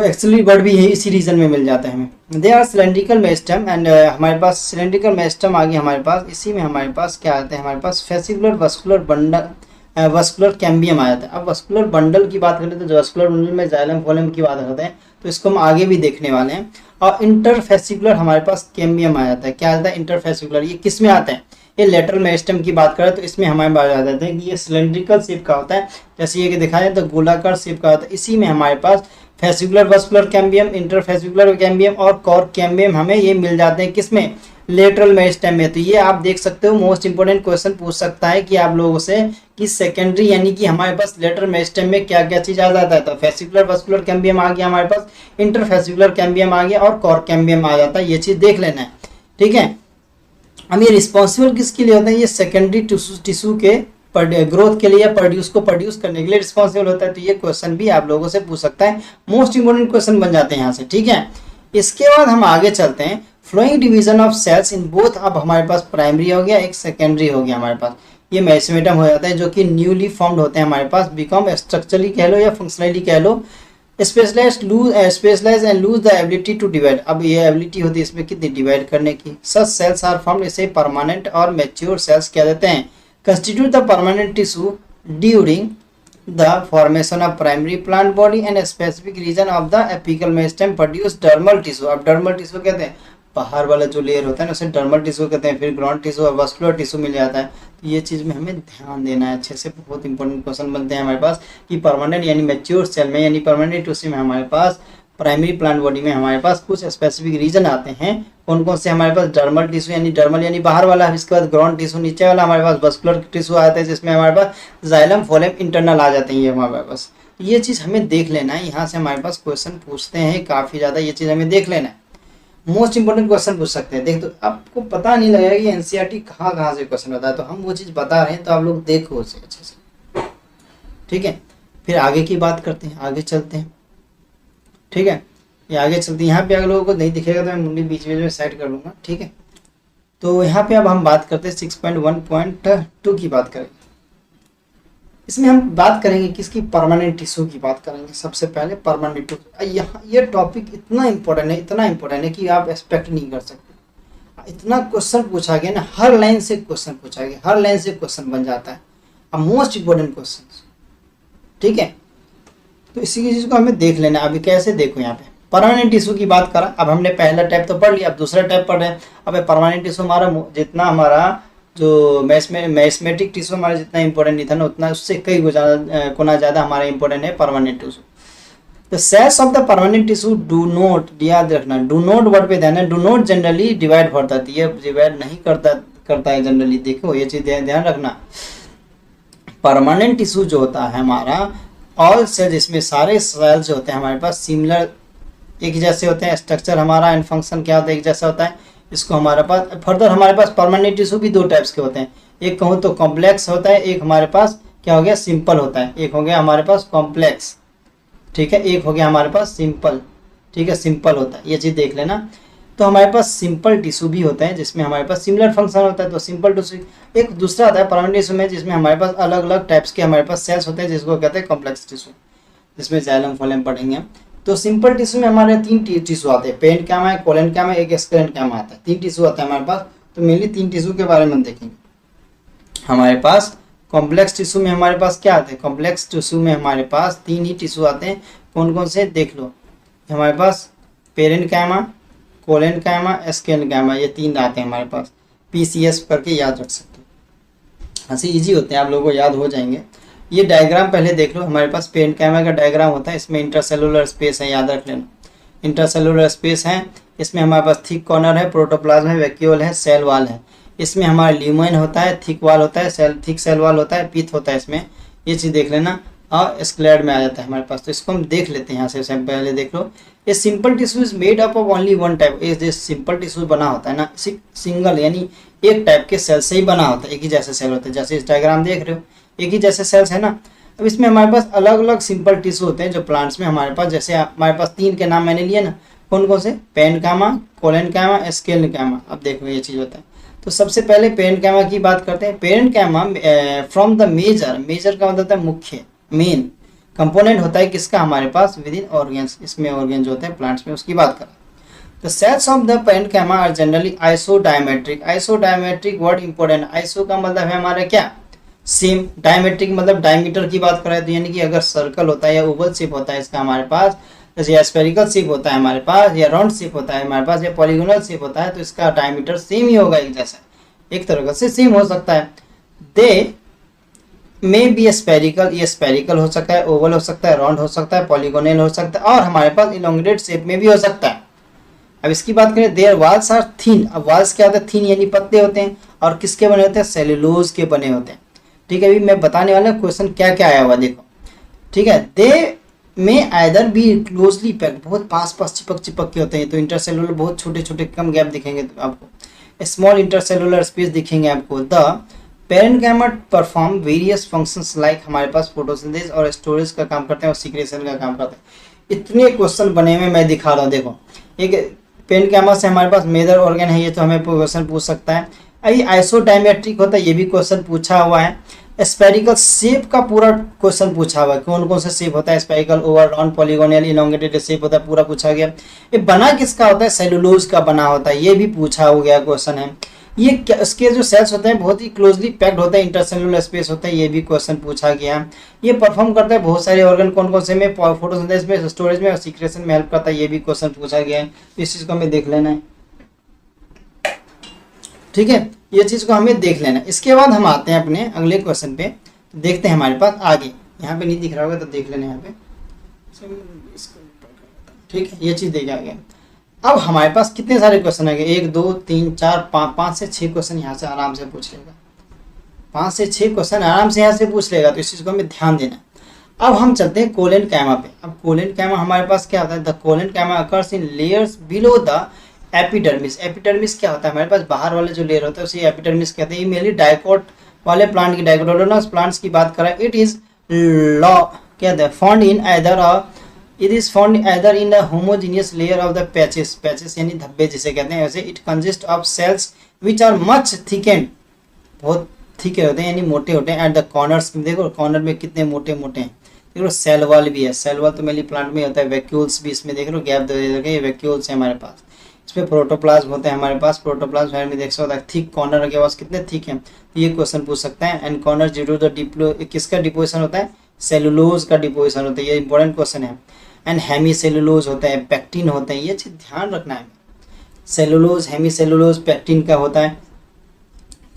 एक्चुअली वर्ड भी यही इसी रीजन में मिल जाता है हमें। They are cylindrical meristem and हमारे पास सिलेंड्रिकल मेरिस्टेम आ गया हमारे पास, इसी में हमारे पास क्या आते हैं, हमारे पास fascicular vascular bundle, vascular cambium आ जाता है। अब वस्कुलर बंडल की बात करें तो वस्कुलर बंडल में जाइलम फोलम की बात करते हैं, तो इसको हम आगे भी देखने वाले हैं। और इंटरफेसिकुलर हमारे पास कैम्बियम आ जाता है, क्या आता है इंटरफेसिकुलर, ये किस में आता है, ये लेटरल मेरिस्टेम की बात करें तो इसमें हमारे पास आ जाता है कि ये सिलेंड्रिकल शेप का होता है, जैसे ये दिखाया जाए तो गोलाकार शेप का होता है। इसी में हमारे पास fascicular vascular cambium, interfascicular cambium और कॉर कैम्बियम हमें ये मिल जाते हैं किसमें, लेटरल मेरिस्टेम में। तो ये आप देख सकते हो, मोस्ट इंपोर्टेंट क्वेश्चन पूछ सकता है कि आप लोगों से कि सेकेंडरी यानी कि हमारे पास लेटरल मेरिस्टेम में क्या क्या चीज आ जाता है, तो फेसिकुलर वस्कुलर कैम्बियम आ गया हमारे पास, इंटरफेसिकुलर कैम्बियम आ गया और कॉर कैम्बियम आ जाता है, ये चीज देख लेना है, ठीक है। अब ये रिस्पॉन्सिबल किसके लिए होता है, ये सेकेंडरी टिश्यू के ग्रोथ के लिए, प्रोड्यूस करने के लिए रिस्पॉन्सिबल होता है। तो ये क्वेश्चन भी आप लोगों से पूछ सकता है, मोस्ट इंपोर्टेंट क्वेश्चन बन जाते हैं यहाँ से, ठीक है। इसके बाद हम आगे चलते हैं, following division of cells in both, अब हमारे पास प्राइमरी हो गया, एक सेकेंडरी हो गया हमारे पास, ये मेसेमेटम हो जाता है जो कि न्यूली फॉर्म्ड होते हैं हमारे पास, बिकॉम स्ट्रक्चरली कह लो या फंक्शनली कह लो, specialize and lose the ability to divide. अब ये एबिलिटी होती है इसमें कितनी डिवाइड करने की। सच सेल्स आर फॉर्म्ड, इसे परमानेंट और मैच्योर सेल्स कह देते हैं। constitute the permanent tissue during the formation of primary plant body and a specific region of the apical meristem produce dermal tissue। अब dermal tissue कहते हैं बाहर वाला जो लेयर होता है ना उसे डर्मल टिश्यू कहते हैं, फिर ग्राउंड टिश्यू और वस्कुलर टिश्यू मिल जाता है। तो ये चीज़ में हमें ध्यान देना है अच्छे से, बहुत इंपॉर्टेंट क्वेश्चन बनते हैं हमारे पास कि परमानेंट यानी मैच्योर सेल में यानी परमानेंट टिश्यू में हमारे पास प्राइमरी प्लांट बॉडी में हमारे पास कुछ स्पेसिफिक रीजन आते हैं। कौन कौन से हमारे पास डर्मल टिश्यू यानी डर्मल यानी बाहर वाला, इसके बाद ग्राउंड टिश्यू नीचे वाला, हमारे पास वस्कुलर टिश्यू आता है जिसमें हमारे पास जाइलम फोलेम इंटरनल आ जाते हैं ये हमारे पास। ये चीज़ हमें देख लेना है, यहाँ से हमारे पास क्वेश्चन पूछते हैं काफ़ी ज़्यादा, ये चीज़ हमें देख लेना है। मोस्ट इंपोर्टेंट क्वेश्चन पूछ सकते हैं। देख तो आपको पता नहीं लगेगा कि एनसीईआरटी कहाँ कहाँ से क्वेश्चन होता है, तो हम वो चीज़ बता रहे हैं तो आप लोग देखो उसे अच्छे से, ठीक है। फिर आगे की बात करते हैं, आगे चलते हैं, ठीक है। ये आगे चलते हैं, यहाँ पे अगर लोगों को नहीं दिखेगा तो मैं मुंडी बीच बीच में साइड कर लूँगा, ठीक है। तो यहाँ पे अब हम बात करते हैं 6.1.2 की बात करेंगे। इसमें हम बात करेंगे किसकी, परमानेंट टिश्यू की बात करेंगे। सबसे पहले परमानेंट टिश्यू, यहाँ ये टॉपिक इतना इंपॉर्टेंट है, इतना इंपॉर्टेंट है कि आप एक्सपेक्ट नहीं कर सकते। इतना क्वेश्चन पूछा गया ना, हर लाइन से क्वेश्चन पूछा गया, हर लाइन से क्वेश्चन बन जाता है। अब मोस्ट इंपॉर्टेंट क्वेश्चन, ठीक है। तो इसी की चीज़ को हमें देख लेना। अभी कैसे देखो, यहाँ पे परमानेंट टिश्यू की बात करा, अब हमने पहला टाइप तो पढ़ लिया, अब दूसरा टाइप पढ़ रहे हैं। अब परमानेंट टिश्यू हमारा जितना हमारा जो मैस्मेटिक टिश्यू हमारा जितना इंपॉर्टेंट नहीं था ना, उतना उससे कई गुना ज़्यादा हमारा इंपॉर्टेंट है permanent tissue. The cells of the permanent tissue do not, याद रखना डू नॉट वर्ड पे ध्यान है, do not generally divide for that, ये डिवाइड नहीं करता है जनरली। देखो ये चीज़ ध्यान रखना, परमानेंट टिश्यू जो होता है हमारा, ऑल सेल्स, इसमें सारे सेल्स जो होते हैं हमारे पास सिमिलर, एक जैसे होते हैं। स्ट्रक्चर हमारा एंड फंक्शन क्या होता है, एक जैसा होता है। इसको हमारे पास फर्दर हमारे पास परमानेंट टिश्यू भी दो टाइप्स के होते हैं, एक कहूँ तो कॉम्प्लेक्स होता है, एक हमारे पास क्या हो गया, सिंपल होता है। एक हो गया हमारे पास कॉम्प्लेक्स, ठीक है, एक हो गया हमारे पास सिंपल, ठीक है, सिंपल होता है। ये चीज़ देख लेना। तो हमारे पास सिंपल टिश्यू भी होता है जिसमें हमारे पास सिमिलर फंक्शन होता है, तो सिंपल टिश्यू। एक दूसरा आता है परमानेंट टिश्यू में जिसमें हमारे पास अलग अलग टाइप्स के हमारे पास सेल्स होते हैं, जिसको कहते हैं कॉम्प्लेक्स टिश्यू, जिसमें जाइलम फोलेम पढ़ेंगे हम। तो सिंपल टिश्यू में हमारे तीन टिश्यू आते हैं, पेरेन्काइमा है, कोलेनकाइमा, एक स्क्लेरेन्काइमा आता है। 3 टिश्यू आता है हमारे पास। तो मेनली 3 टिश्यू के बारे में देखेंगे। हमारे पास कॉम्प्लेक्स टिश्यू में हमारे पास क्या आते हैं, कॉम्प्लेक्स टिश्यू में हमारे पास 3 ही टिश्यू आते हैं। कौन कौन से देख लो, हमारे पास पेरेन्काइमा, कोलेनकाइमा, स्क्लेरेन्काइमा, ये 3 आते हैं हमारे पास। PCS करके याद रख सकते हो, ऐसे ईजी होते हैं, आप लोगों को याद हो जाएंगे। ये डायग्राम पहले देख लो, हमारे पास पेरेन्काइमा का डायग्राम होता है, इसमें इंटरसेलुलर स्पेस है, याद रख लेना। इंटरसेलुलर स्पेस है, इसमें हमारे पास थिक कॉर्नर है, प्रोटोप्लाज्म है, वैक्यूल है, सेल वाल है। इसमें हमारा ल्यूमेन होता है, थिक वाल होता है, थिक सेल वाल होता है, पीथ होता है इसमें, ये चीज़ देख लेना। और स्क्लेड में आ जाता है हमारे पास। तो इसको हम देख लेते हैं यहाँ से, पहले देख लो। ये simple tissue is made up of only one type. ये जो सिंपल टिश्यू बना होता है ना, सिंगल यानी एक टाइप के सेल से ही बना होता है, एक ही जैसे सेल होते हैं। जैसे इस डायग्राम देख रहे हो, एक ही जैसे सेल्स है ना। अब इसमें हमारे पास अलग अलग सिंपल टिश्यू होते हैं जो प्लांट्स में हमारे पास, जैसे हमारे पास 3 के नाम मैंने लिए ना, कौन कौन से, पेरेन्काइमा, कोलेनकाइमा, स्क्लेरेन्काइमा। अब देखो ये चीज़ होता है। तो सबसे पहले पेरेन्काइमा की बात करते हैं। Parenchyma from the major, major का मतलब है मुख्य, मेन कंपोनेंट होता है किसका, हमारे पास विद इन ऑर्गेन्स, इसमें ऑर्गेन जो होते हैं प्लांट्स में, उसकी बात करें। The cells of the parenchyma are generally isodiametric. Isodiametric word important. Iso का मतलब है हमारा क्या, सेम। डायमेट्रिक मतलब डायमीटर की बात करें तो यानी कि अगर सर्कल होता है या ओवल शेप होता है इसका हमारे पास, जैसे स्फेरिकल शेप होता है हमारे पास, या राउंड शेप होता है हमारे पास, या पॉलीगोनल शेप होता है, तो इसका डायमीटर सेम ही होगा, एक जैसा, एक तरह से सेम हो सकता है। दे में बी स्पेरिकल, ये स्पेरिकल हो सकता है, ओवल हो सकता है, राउंड हो सकता है, पॉलीगोनल हो सकता है, और हमारे पास इलोंगेटेड शेप में भी हो सकता है। अब इसकी बात करें, देयर वाल्स आर थिन। अब वाल्स क्या होता है, थिन यानी पतले होते हैं, और किसके बने होते हैं, सेलुलोज के बने होते हैं, ठीक है। अभी मैं बताने वाला हूँ क्वेश्चन क्या क्या आया हुआ, देखो, ठीक है। दे में आइदर बी क्लोजली पैक्ड, बहुत पास पास चिपक के होते हैं। तो इंटरसेलुलर बहुत छोटे छोटे कम गैप दिखेंगे तो आपको, स्मॉल इंटरसेलुलर स्पेस दिखेंगे आपको। The parenchyma perform various functions like, हमारे पास फोटोसिंथेसिस और स्टोरेज का काम करते हैं और सीक्रेशन का काम करते हैं। इतने क्वेश्चन बने हुए मैं दिखा रहा हूँ, देखो। एक पेरेन्काइमा से हमारे पास मेजर ऑर्गन है, ये तो हमें क्वेश्चन पूछ सकता है। अभी आइसोडायमेट्रिक होता है, ये भी क्वेश्चन पूछा हुआ है। स्पेरिकल शेप का पूरा क्वेश्चन पूछा हुआ है, कौन कौन सा शेप होता है, spherical, Oval, round, polygonal, elongated shape होता है, पूरा पूछा गया। ये बना किसका होता है, सेलुलोज का बना होता है, ये भी पूछा हो गया क्वेश्चन है। ये इसके जो सेल्स होते हैं बहुत ही क्लोजली पैक्ड होते हैं, इंटरसेलुलर स्पेस होता है, ये भी क्वेश्चन पूछा गया है। ये परफॉर्म करता है बहुत सारे ऑर्गन, कौन कौन से में, फोटोसिंथेसिस में, स्टोरेज में और सीक्रेशन में हेल्प करता है, ये भी क्वेश्चन पूछा गया है। इस चीज़ को हमें देख लेना है, ठीक है, ये चीज़ को हमें देख लेना है। इसके बाद हम आते हैं अपने अगले क्वेश्चन पे, तो देखते हैं हमारे पास आगे, यहाँ पे नहीं दिख रहा होगा तो देख लेना यहाँ पे, ठीक है, ये चीज़ देखा गया। अब हमारे पास कितने सारे क्वेश्चन आ गए, 1 2 3 4 5 से 6 क्वेश्चन यहाँ से आराम से पूछ लेगा, 5 से 6 क्वेश्चन आराम से यहाँ से पूछ लेगा, तो इस चीज़ को हमें ध्यान देना है। अब हम चलते हैं कोलेनकाइमा पे। अब कोलेनकाइमा हमारे पास क्या होता है, the collenchyma occurs in layers below the epidermis. Epidermis क्या होता है, हमारे पास बाहर वाले जो लेयर होता है उसे एपिडर्मिस कहते हैं। ये मेनली डाइकोट वाले प्लांट की, डाइकोटिलेडोनस प्लांट्स की बात करें, इट इज लॉ कहते हैं found in either it is found either in the homogeneous layer of the patches, patches यानी धब्बे जिसे कहते हैं। वैसे it consist of cells which are much thickened, बहुत थिक होते हैं यानी मोटे होते हैं। एट द कॉर्नर्स, देखो कॉर्नर में कितने मोटे मोटे हैं, देखो सेल वॉल भी है, सेल वॉल तो मेनली प्लांट में होता है। वैक्यूल्स भी इसमें देख लो, गैप दे रखे, ये वैक्यूल्स है हमारे पास। इसमें प्रोटोप्लाज्म होते हैं हमारे पास, प्रोटोप्लाज्म में देख सकते हो थिक कॉर्नर के पास कितने थिक हैं, तो ये क्वेश्चन पूछ सकते हैं। And corner zero the Diplo, किसका डिपोजिशन होता है, सेलुलोज का डिपोजिशन होता है, ये इंपॉर्टेंट क्वेश्चन है। एंड हेमी सेलुलोज होता है, पैक्टिन होते हैं, ये चीज ध्यान रखना है। सेलुलोज, हेमी सेलुलोज, पैक्टिन का होता है।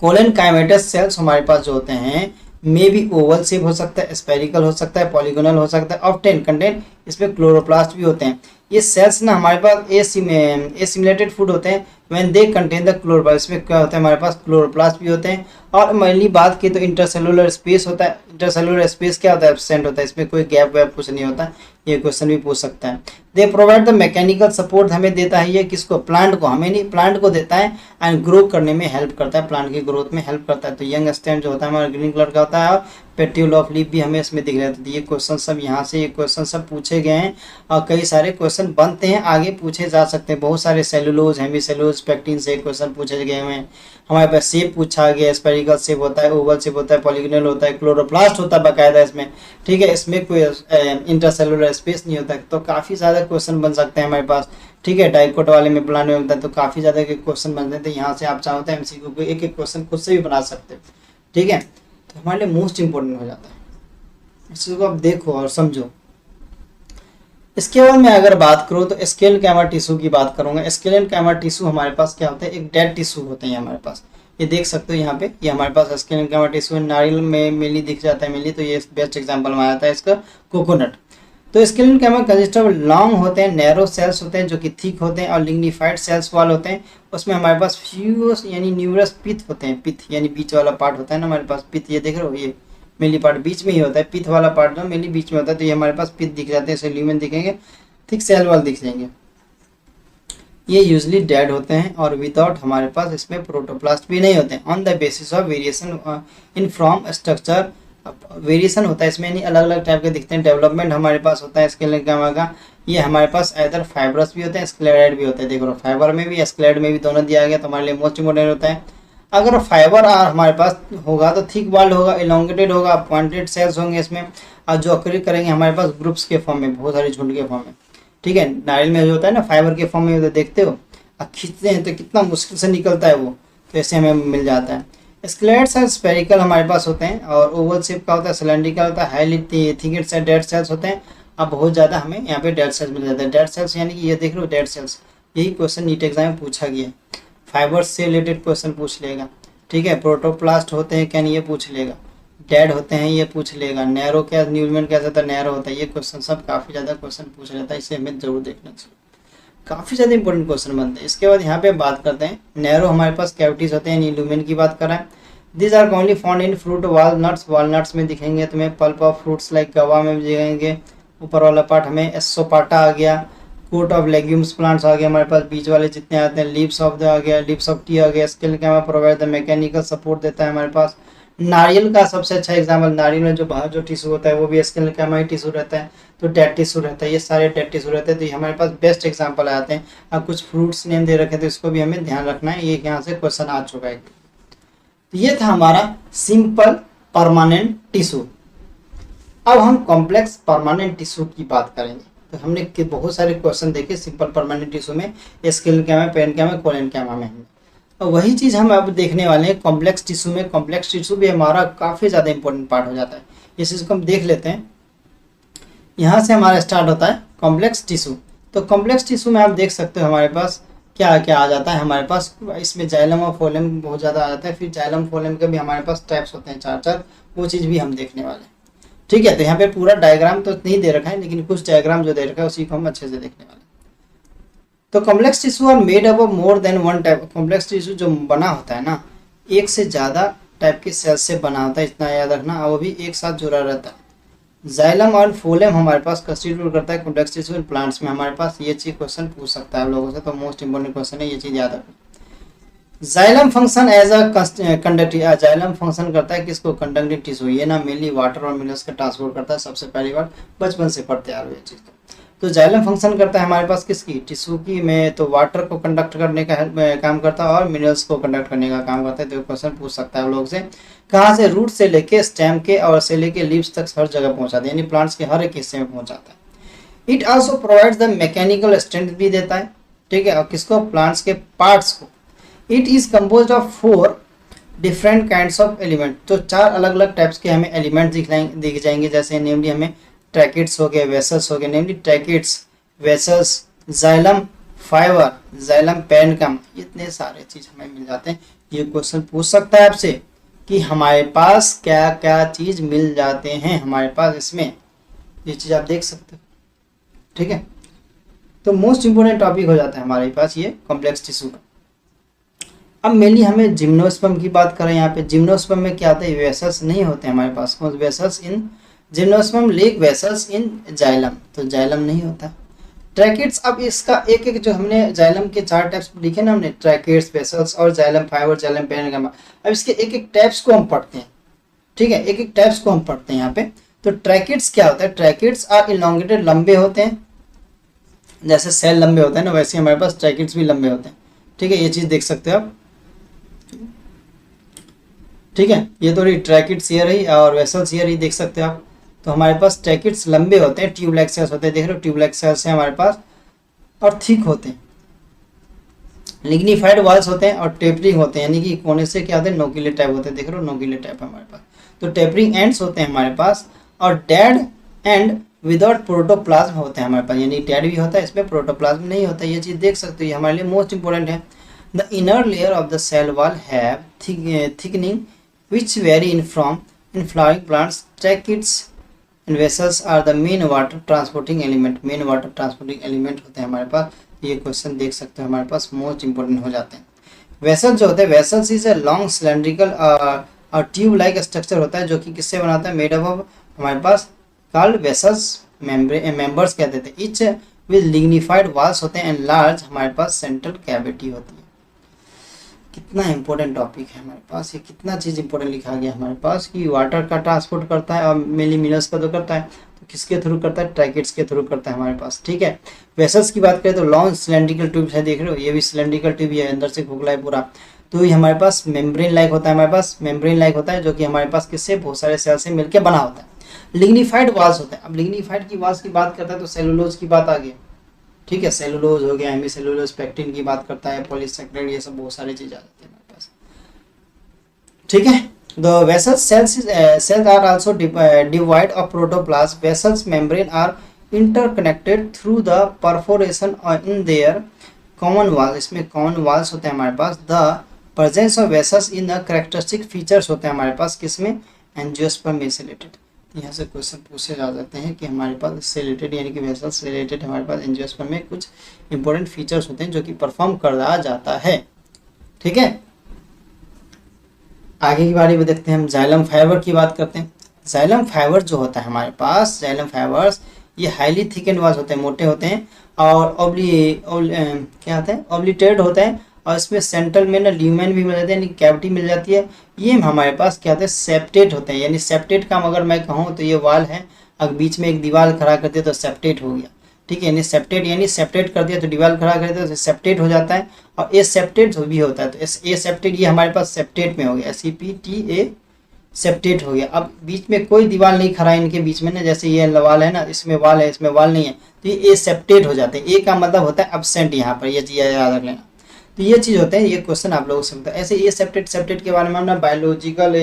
कोलेनकाइमेटस सेल्स हमारे पास जो होते हैं मे भी ओवल शेप हो सकता है, स्पेरिकल हो सकता है, पॉलीगोनल हो सकता है, ऑफ्टेन कंटेन इसमें क्लोरोप्लास्ट भी होते हैं। ये सेल्स ना हमारे पास एसिमिलेटेड फूड होते हैं when they contain the chloroplast, इसमें क्या होता है हमारे पास क्लोरोप्लास्ट भी होते हैं। और मेनली बात की तो इंटरसेलुलर स्पेस होता है, इंटरसेलुलर स्पेस क्या होता है, एब्सेंट होता है, इसमें कोई गैप वैप कुछ नहीं होता, ये क्वेश्चन भी पूछ सकता है। They provide the mechanical support, हमें देता है ये किसको, प्लांट को, हमें नहीं प्लांट को देता है। एंड ग्रो करने में हेल्प करता है, प्लांट की ग्रोथ में हेल्प करता है। तो यंग स्टेम जो होता है हमारा ग्रीन कलर का होता है, और पेट्यूल ऑफ लीफ भी हमें इसमें दिख रहा है। तो ये क्वेश्चन सब यहाँ से, ये क्वेश्चन सब पूछे गए हैं और कई सारे क्वेश्चन बनते हैं, आगे पूछे जा सकते हैं। बहुत सारे सेलुलोज, हेमी सेलुलोज, पैक्टिन से क्वेश्चन पूछे गए हुए हैं। हमारे पास शेप पूछा गया, स्पेरिकल शेप होता है, ओवल शेप होता है, पॉलीगोनल होता है, क्लोरोप्लास्ट होता है बाकायदा इसमें, ठीक है। इसमें कोई इंटरसेलुलर स्पेस नहीं होता, तो काफ़ी ज़्यादा क्वेश्चन बन सकते हैं हमारे पास, ठीक है। डाइकोट वाले में प्लांट में होता है, तो काफ़ी ज़्यादा के क्वेश्चन बनते हैं। तो यहाँ से आप चाहो तो एमसीक्यू को एक एक क्वेश्चन खुद से भी बना सकते हो, ठीक है। तो हमारे लिए मोस्ट इंपॉर्टेंट हो जाता है, इस चीज़ को आप देखो और समझो। इसके बाद मैं अगर बात करूँ तो स्केलेनकाइमा टिश्यू की बात करूँगा। स्केलेनकाइमा टिश्यू हमारे पास क्या होता है, एक डेड टिश्यू होते हैं हमारे पास, ये देख सकते हो यहाँ पे, ये हमारे पास स्केलेनकाइमा टिश्यू नारियल में मेनली दिख जाता है मेनली, तो ये बेस्ट एग्जांपल में आता है इसका कोकोनट। तो स्केलेनकाइमा कंसिस्ट ऑफ लॉन्ग होते हैं, नैरो सेल्स होते हैं जो कि थिक होते हैं, और लिग्निफाइड सेल्स वाल होते हैं। उसमें हमारे पास फ्यूस यानी न्यूरस पिथ होते हैं, पिथ यानी बीच वाला पार्ट होता है ना हमारे पास, पिथ ये देख रहे हो, ये मेनली पार्ट बीच में ही होता है, पिथ वाला पार्ट जो मेनली बीच में होता है। तो ये हमारे पास पिथ दिख जाते हैं, इसे ल्यूमेन दिखेंगे, थिक सेल वाल दिख जाएंगे। ये यूजली डेड होते हैं और विदाउट हमारे पास इसमें प्रोटोप्लास्ट भी नहीं होते हैं। On the basis of variation in from structure, variation होता है इसमें, नहीं अलग अलग टाइप के दिखते हैं। डेवलपमेंट हमारे पास होता है स्केलेनकाइमा का, ये हमारे पास इधर फाइब्रस भी होते हैं, स्क्लेराइड भी होते हैं। देखो फाइबर में भी स्क्लेराइड में भी दोनों दिया गया, तो हमारे लिए मोस्ट इंपोर्टेंट होता है। अगर फाइबर हमारे पास होगा तो थिक वॉल्ड होगा, इलोंगेटेड होगा, पॉइंटेड सेल्स होंगे इसमें, और जो अक्री करेंगे हमारे पास ग्रुप्स के फॉर्म में, बहुत सारे झुंड के फॉर्म में, ठीक है। नारियल में जो होता है ना फाइबर के फॉर्म में, तो देखते हो अब खींचते हैं तो कितना मुश्किल से निकलता है वो, तो ऐसे हमें मिल जाता है। स्क्लेराइड सेल्स स्पेरिकल हमारे पास होते हैं, और ओवल शेप का होता है, सिलेंड्रिकल होता है, हाईली थिकेड से डेड सेल्स होते हैं। अब बहुत ज़्यादा हमें यहाँ पे डेड सेल्स मिल जाते हैं। डेड सेल्स यानी कि ये देख लो डेड सेल्स, यही क्वेश्चन नीट एग्जाम में पूछा गया है, फाइबर से रिलेटेड क्वेश्चन पूछ लेगा, ठीक है। प्रोटोप्लास्ट होते हैं क्या, नहीं ये पूछ लेगा। डेड होते हैं ये पूछ लेगा। नैरो क्या, न्यूमेन कैसा था, नैरो होता है, ये क्वेश्चन सब काफ़ी ज़्यादा क्वेश्चन पूछ लेता है, इसे हमें जरूर देखना चाहिए, काफ़ी ज़्यादा इंपॉर्टेंट क्वेश्चन बनते हैं। इसके बाद यहाँ पे बात करते हैं, नैरो हमारे पास कैविटीज होते हैं, ल्यूमेन की बात कर रहे हैं। This are commonly found in fruit, walnuts, walnuts में दिखेंगे तुम्हें, पल्प ऑफ फ्रूट्स लाइक गवा में भी दिखेंगे। ऊपर वाला पार्ट हमें एसोपाटा आ गया, कोट ऑफ लेग्यूम्स प्लांट्स आ गया हमारे पास, बीज वाले जितने आते हैं, लीव्स ऑफ द आ गया, लीव्स ऑफ टी आ गया। स्केलेनकाइमा प्रोवाइड द मैकेनिकल सपोर्ट देता है हमारे पास। नारियल का सबसे अच्छा एग्जाम्पल, नारियल में जो बाहर जो टिश्यू होता है वो भी स्केलेनकाइमा ही टिश्यू रहता है, तो डेड टिश्यू रहता है, ये सारे डेड टिश्यू रहते हैं। तो ये हमारे पास बेस्ट एग्जाम्पल आते हैं। अब कुछ फ्रूट्स नेम दे रखे तो इसको भी हमें ध्यान रखना है, ये यहाँ से क्वेश्चन आ चुका है। तो ये था हमारा सिंपल परमानेंट टिश्यू। अब हम कॉम्प्लेक्स परमानेंट टिश्यू की बात करेंगे। तो हमने बहुत सारे क्वेश्चन देखे सिंपल परमानेंट टिश्यू में, स्केलेनकाइमा, पेरेन्काइमा, कोलेनकाइमा में। और वही चीज़ हम अब देखने वाले हैं कॉम्प्लेक्स टिश्यू में। कॉम्प्लेक्स टिश्यू भी हमारा काफ़ी ज़्यादा इंपॉर्टेंट पार्ट हो जाता है। इस चीज़ को हम देख लेते हैं। यहाँ से हमारा स्टार्ट होता है कॉम्प्लेक्स टिश्यू। तो कॉम्प्लेक्स टिश्यू में आप देख सकते हो हमारे पास क्या क्या आ जाता है। हमारे पास इसमें जाइलम और फोलेम बहुत ज़्यादा आ जाता है। फिर जाइलम फोलेम के भी हमारे पास टाइप्स होते हैं 4 वो चीज़ भी हम देखने वाले हैं। ठीक है, तो यहाँ पे पूरा डायग्राम तो नहीं दे रखा है, लेकिन कुछ डायग्राम जो दे रखा है उसी को हम अच्छे से देखने वाले हैं। तो complex tissue are made up of more than one type. Complex tissue जो बना होता है ना, एक से ज़्यादा टाइप के सेल से बना होता है, इतना याद रखना, और वो भी एक साथ जुड़ा रहता है। जाइलम और फोलेम हमारे पास कंस्टिट्यूट करता है कॉम्प्लेक्स टिश्यू इन प्लांट्स में। हमारे पास ये चीज क्वेश्चन पूछ सकता है आप लोगों से, तो मोस्ट इंपोर्टेंट क्वेश्चन है, ये चीज याद रखो। Xylem function as a conductive. Xylem function करता है किसको? Conductive tissue. ये ना मेनली वाटर और मिनरल्स का ट्रांसपोर्ट करता है। सबसे पहली बार बचपन से पढ़ते आ रहे हैं चीज। तो जाइलम फंक्शन करता है हमारे पास किसकी? टिश्यू की में। तो वाटर को कंडक्ट करने का काम करता है और मिनरल्स को कंडक्ट करने का काम करता है। तो क्वेश्चन पूछ सकता है आप लोग से, कहाँ से? रूट से लेके स्टेम के और से लेके लीव्स तक हर जगह पहुंचाते हैं, यानी प्लांट्स के हर एक हिस्से में पहुंचाता है। It also provides the mechanical strength भी देता है। ठीक है, और किसको? प्लांट्स के पार्ट्स को। It is compose of 4 different kinds of element. तो 4 अलग अलग टाइप्स के हमें एलिमेंट दिख जाएंगे। जैसे नेमली हमें ट्रैकिड्स हो गए, वेसल्स हो गए, namely tracheids, vessels, xylem fibre, xylem parenchyma, इतने सारे चीज हमें मिल जाते हैं। ये क्वेश्चन पूछ सकता है आपसे कि हमारे पास क्या क्या चीज मिल जाते हैं हमारे पास इसमें, ये चीज आप देख सकते हो। ठीक है, तो मोस्ट इंपोर्टेंट टॉपिक हो जाता है हमारे पास ये कॉम्प्लेक्स टिश्यू का। अब मेनली हमें जिम्नोस्पर्म की बात करें। यहाँ पे जिम्नोस्पर्म में क्या आता है? वेसल्स नहीं होते हमारे पास। Vessels in gymnosperm lack, vessels in xylem. तो जाइलम नहीं होता। ट्रैकिड्स, अब इसका एक एक जो हमने जाइलम के 4 टाइप्स लिखे ना हमने, ट्रैकिड्स, वेसल्स और जाइलम फाइबर, जाइलम पेरेन्कम। अब इसके एक एक टाइप्स को हम पढ़ते हैं। ठीक है, एक एक टाइप्स को हम पढ़ते हैं यहाँ पे। तो ट्रैकिड्स क्या होता है? ट्रैकिड्स आर इलोंगेटेड, लंबे होते हैं। जैसे सेल लंबे होते हैं ना, वैसे हमारे पास ट्रैकिड्स भी लंबे होते हैं। ठीक है, ये चीज देख सकते हो आप। ठीक है, ये तो रही ट्रैकिड्स ये रही, और वेसल्स ये रही, देख सकते हो आप। तो हमारे पास ट्रैकिड्स लंबे होते हैं, ट्यूब लाइक सेल्स होते हैं, देख रहे हो, ट्यूब लाइक सेल्स हैं हमारे पास, और थिक होते हैं। लिग्निफाइड वॉल्स होते हैं और टेपरिंग होते हैं, यानी कि कोने से क्या होते हैं? नोकीले टाइप होते हैं, देख रहे हो, नोकीले टाइप है हमारे पास। तो टेपरिंग एंड्स होते हैं हमारे पास, और डेड एंड विदाउट प्रोटोप्लाज्म होते हैं हमारे पास, यानी डेड भी होता है, इसमें प्रोटोप्लाज्म नहीं होता। ये चीज़ देख सकते हो, ये हमारे लिए मोस्ट इंपॉर्टेंट है। The inner layer of the cell wall have thickening which vary in from in flowering plants. Tracheids and vessels are the main water transporting element. main water transporting element होते हैं हमारे पास। ये क्वेश्चन देख सकते हो हमारे पास मोस्ट इंपोर्टेंट हो जाते हैं। वेसल जो होते हैं, vessels is a long cylindrical और ट्यूब लाइक स्ट्रक्चर होता है, जो कि किससे बनाता है? मेड अप ऑफ हमारे पास कॉल्ड वेसल्स मेंबर्स कहते थे। इच विद लिग्निफाइड वॉल्स होते हैं एंड लार्ज हमारे पास सेंट्रल कैविटी होती है। कितना इंपॉर्टेंट टॉपिक है हमारे पास, ये कितना चीज़ इंपॉर्टेंट लिखा गया हमारे पास कि वाटर का ट्रांसपोर्ट करता है और मेनली मिनरल्स का तो करता है, तो किसके थ्रू करता है? ट्रैकिड्स के थ्रू करता है हमारे पास। ठीक है, वेसल्स की बात करें तो लॉन्ग सिलेंड्रिकल ट्यूब है, देख रहे हो, ये भी सिलेंड्रिकल ट्यूब है, अंदर से खोखला है पूरा। तो ये हमारे पास मेम्ब्रेन लाइक होता है, हमारे पास मेम्ब्रेन लाइक होता है, जो कि हमारे पास किससे? बहुत सारे सेल से मिलकर बना होता है। लिग्निफाइड वॉल्स होते हैं। अब लिग्निफाइड की वॉल्स की बात करता है तो सेलुलोज की बात आ गई। ठीक है, सेलुलोज हो गया, हेमी सेलुलोज, पेक्टिन की बात करता है, पॉलीसेकेराइड, ये सब बहुत सारी चीज़ आ जाती है हमारे पास। ठीक है, the vessel cells are also devoid of protoplasm. Vessels membrane are interconnected through the perforation in their common wall. इसमें common walls होते हैं हमारे पास। The presence of vessels in the characteristic features होते हैं हमारे पास किसमें? एंजियोस्पर्म में रिलेटेड। यहाँ से क्वेश्चन पूछे जा सकते हैं कि हमारे पास से रिलेटेड, यानी कि वेसल्स से रिलेटेड हमारे पास एंजियोस्पर्म में कुछ इंपॉर्टेंट फीचर्स होते हैं जो कि परफॉर्म करा जाता है। ठीक है, आगे की बारी में देखते हैं हम जाइलम फाइबर की बात करते हैं। जाइलम फाइबर जो होता है हमारे पास, जाइलम फाइबर्स ये हाईली थिकन वॉल्स होते हैं, मोटे होते हैं, और क्या होता है? ऑब्लिटेटेड होते हैं, और इसमें सेंट्रल में ना ल्यूमेन भी मिल जाते हैं, यानी कैविटी मिल जाती है। ये हमारे पास क्या होता है? सेप्टेट होते हैं, यानी सेप्टेट का अगर मैं कहूँ तो ये वाल है, अगर बीच में एक दीवार खड़ा कर दिया तो सेप्टेट हो गया। ठीक है, यानी सेप्टेट कर दिया तो दीवार खड़ा कर दिया तो सेप्टेट हो जाता है। और ए सेप्टेट भी होता है, तो ए सेप्टेट ये हमारे पास सेप्टेट में हो गया, CPTA सेप्टेट हो गया। अब बीच में कोई दीवार नहीं खड़ा है इनके बीच में ना, जैसे ये वाल है ना, इसमें वाल है, इसमें वाल नहीं है, तो ये ए सेप्टेट हो जाते हैं। ए का मतलब होता है एब्सेंट, यहाँ पर ये चीज़ याद रख लेना। तो ये चीज़ होते हैं, ये क्वेश्चन आप लोगों से होता है। ऐसे ये सेप्टेट के बारे में हमने बायोलॉजिकल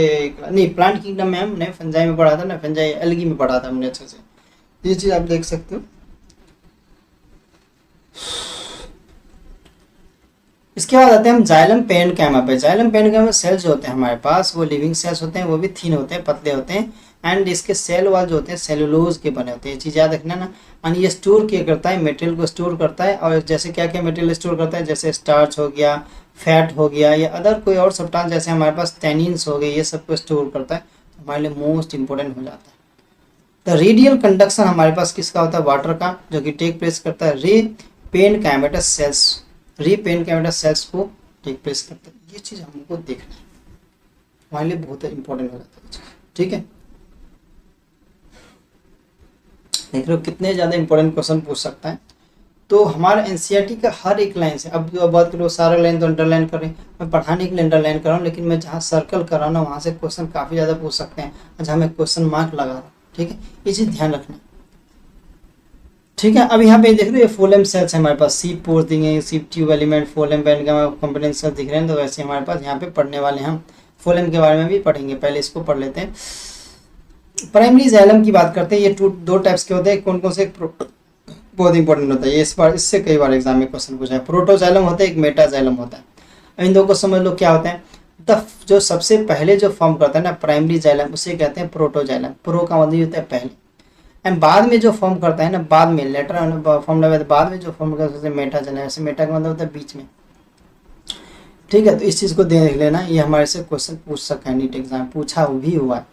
नहीं प्लांट किंगडम में हमने फंजाई में पढ़ा था ना, फंजाई एल्गी में पढ़ा था हमने अच्छे से, ये चीज़ आप देख सकते हो। इसके बाद आते हैं हम जाइलम पेरेन्काइमा पे। जाइलम पेरेन्काइमा सेल्स जो होते हैं हमारे पास वो लिविंग सेल्स होते हैं, वो भी थिन होते हैं, पतले होते हैं, एंड इसके सेल वाल जो होते हैं सेलुलोज के बने होते हैं, ये चीज़ याद रखना ना। एंड ये स्टोर क्या करता है, मटेरियल को स्टोर करता है, और जैसे क्या क्या मटेरियल स्टोर करता है, जैसे स्टार्च हो गया, फैट हो गया, या अदर कोई और सब्सटेंस जैसे हमारे पास टेनिन्स हो गए, ये सब को स्टोर करता है, तो हमारे लिए मोस्ट इंपॉर्टेंट हो जाता है। द रेडियल कंडक्शन हमारे पास किसका होता है, वाटर का, जो कि टेक प्लेस करता है रे पेरेन्काइमेटस सेल्स, रे पेरेन्काइमेटस सेल्स को टेक प्लेस करता है। ये चीज़ हमको देखना है, हमारे लिए बहुत इंपॉर्टेंट हो जाता है, ठीक है। देख रहे हो कितने ज़्यादा इंपॉर्टेंट क्वेश्चन पूछ सकता है। तो हमारा एनसीईआरटी का हर एक लाइन से, अब जो बात करो सारा लाइन तो अंडरलाइन कर रहे हैं, मैं पढ़ाने के लिए अंडरलाइन कर रहा हूँ, लेकिन मैं जहाँ सर्कल कर रहा हूँ ना वहाँ से क्वेश्चन काफ़ी ज़्यादा पूछ सकते हैं, जहाँ मैं क्वेश्चन मार्क लगा रहा हूँ, ठीक है, ये चीज़ ध्यान रखना, ठीक है। अब यहाँ पे देख रहे हो फोलेम सेल्स है हमारे पास, सीप पोर्स दिए, सीप ट्यूब एलिमेंट, फोलेम बैंड का कंपोनेंट सेल्स दिख रहे हैं, तो वैसे हमारे पास यहाँ पे पढ़ने वाले हैं हम फोलेम के बारे में भी पढ़ेंगे, पहले इसको पढ़ लेते हैं। प्राइमरी जाइलम की बात करते हैं, ये दो टाइप्स के होते हैं, कौन कौन से, बहुत इंपॉर्टेंट होता है ये, इस बार इससे कई बार एग्जाम में क्वेश्चन पूछा है। प्रोटोजाइलम होता है, एक मेटाजाइलम होता है। इन दो को समझ लो क्या होते हैं। जो सबसे पहले जो फॉर्म करता है ना प्राइमरी जाइलम, उसे कहते हैं प्रोटोजाइलम, प्रो का मतलब होता है पहले, एंड बाद में जो फॉर्म करता है ना, बाद में लेटर फॉर्म लगा, बाद में जो फॉर्म करता है मेटाजाइलम, ऐसे मेटा का मतलब होता है बीच में, ठीक है। तो इस चीज़ को देख लेना, ये हमारे से क्वेश्चन पूछ सका है, नीट एग्जाम पूछा भी हुआ है।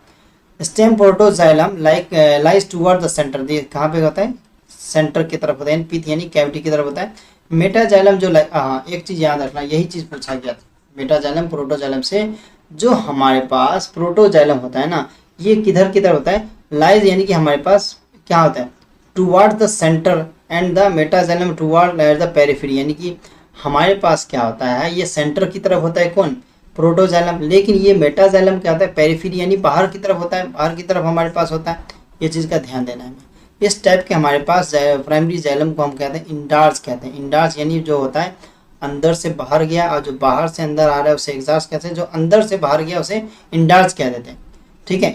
Stem protoxylem lies toward the centre, कहाँ पे होता है, सेंटर की तरफ होता है, पिथ यानी कैविटी की तरफ होता है। मेटाजाइलम जो हाँ एक चीज़ याद रखना, यही चीज़ पूछा गया था, मेटाजाइलम प्रोटोजाइलम से जो हमारे पास प्रोटोजाइलम होता है ना, ये किधर की तरफ होता है, लाइज यानी कि हमारे पास क्या होता है, toward the centre, and the metaxylem toward the periphery, यानी कि हमारे पास क्या होता है, ये सेंटर की तरफ होता है कौन, प्रोटोजाइलम, लेकिन ये मेटाजाइलम क्या होता है, पेरिफेरी यानी बाहर की तरफ होता है, बाहर की तरफ हमारे पास होता है, ये चीज़ का ध्यान देना है। इस टाइप के हमारे पास प्राइमरी जाइलम को हम कहते हैं इंडार्स कहते हैं, इंडार्स यानी जो होता है अंदर से बाहर गया, और जो बाहर से अंदर आ रहा है उसे एग्जार्स कहते हैं, जो अंदर से बाहर गया उसे इंडार्स कह देते हैं, ठीक है।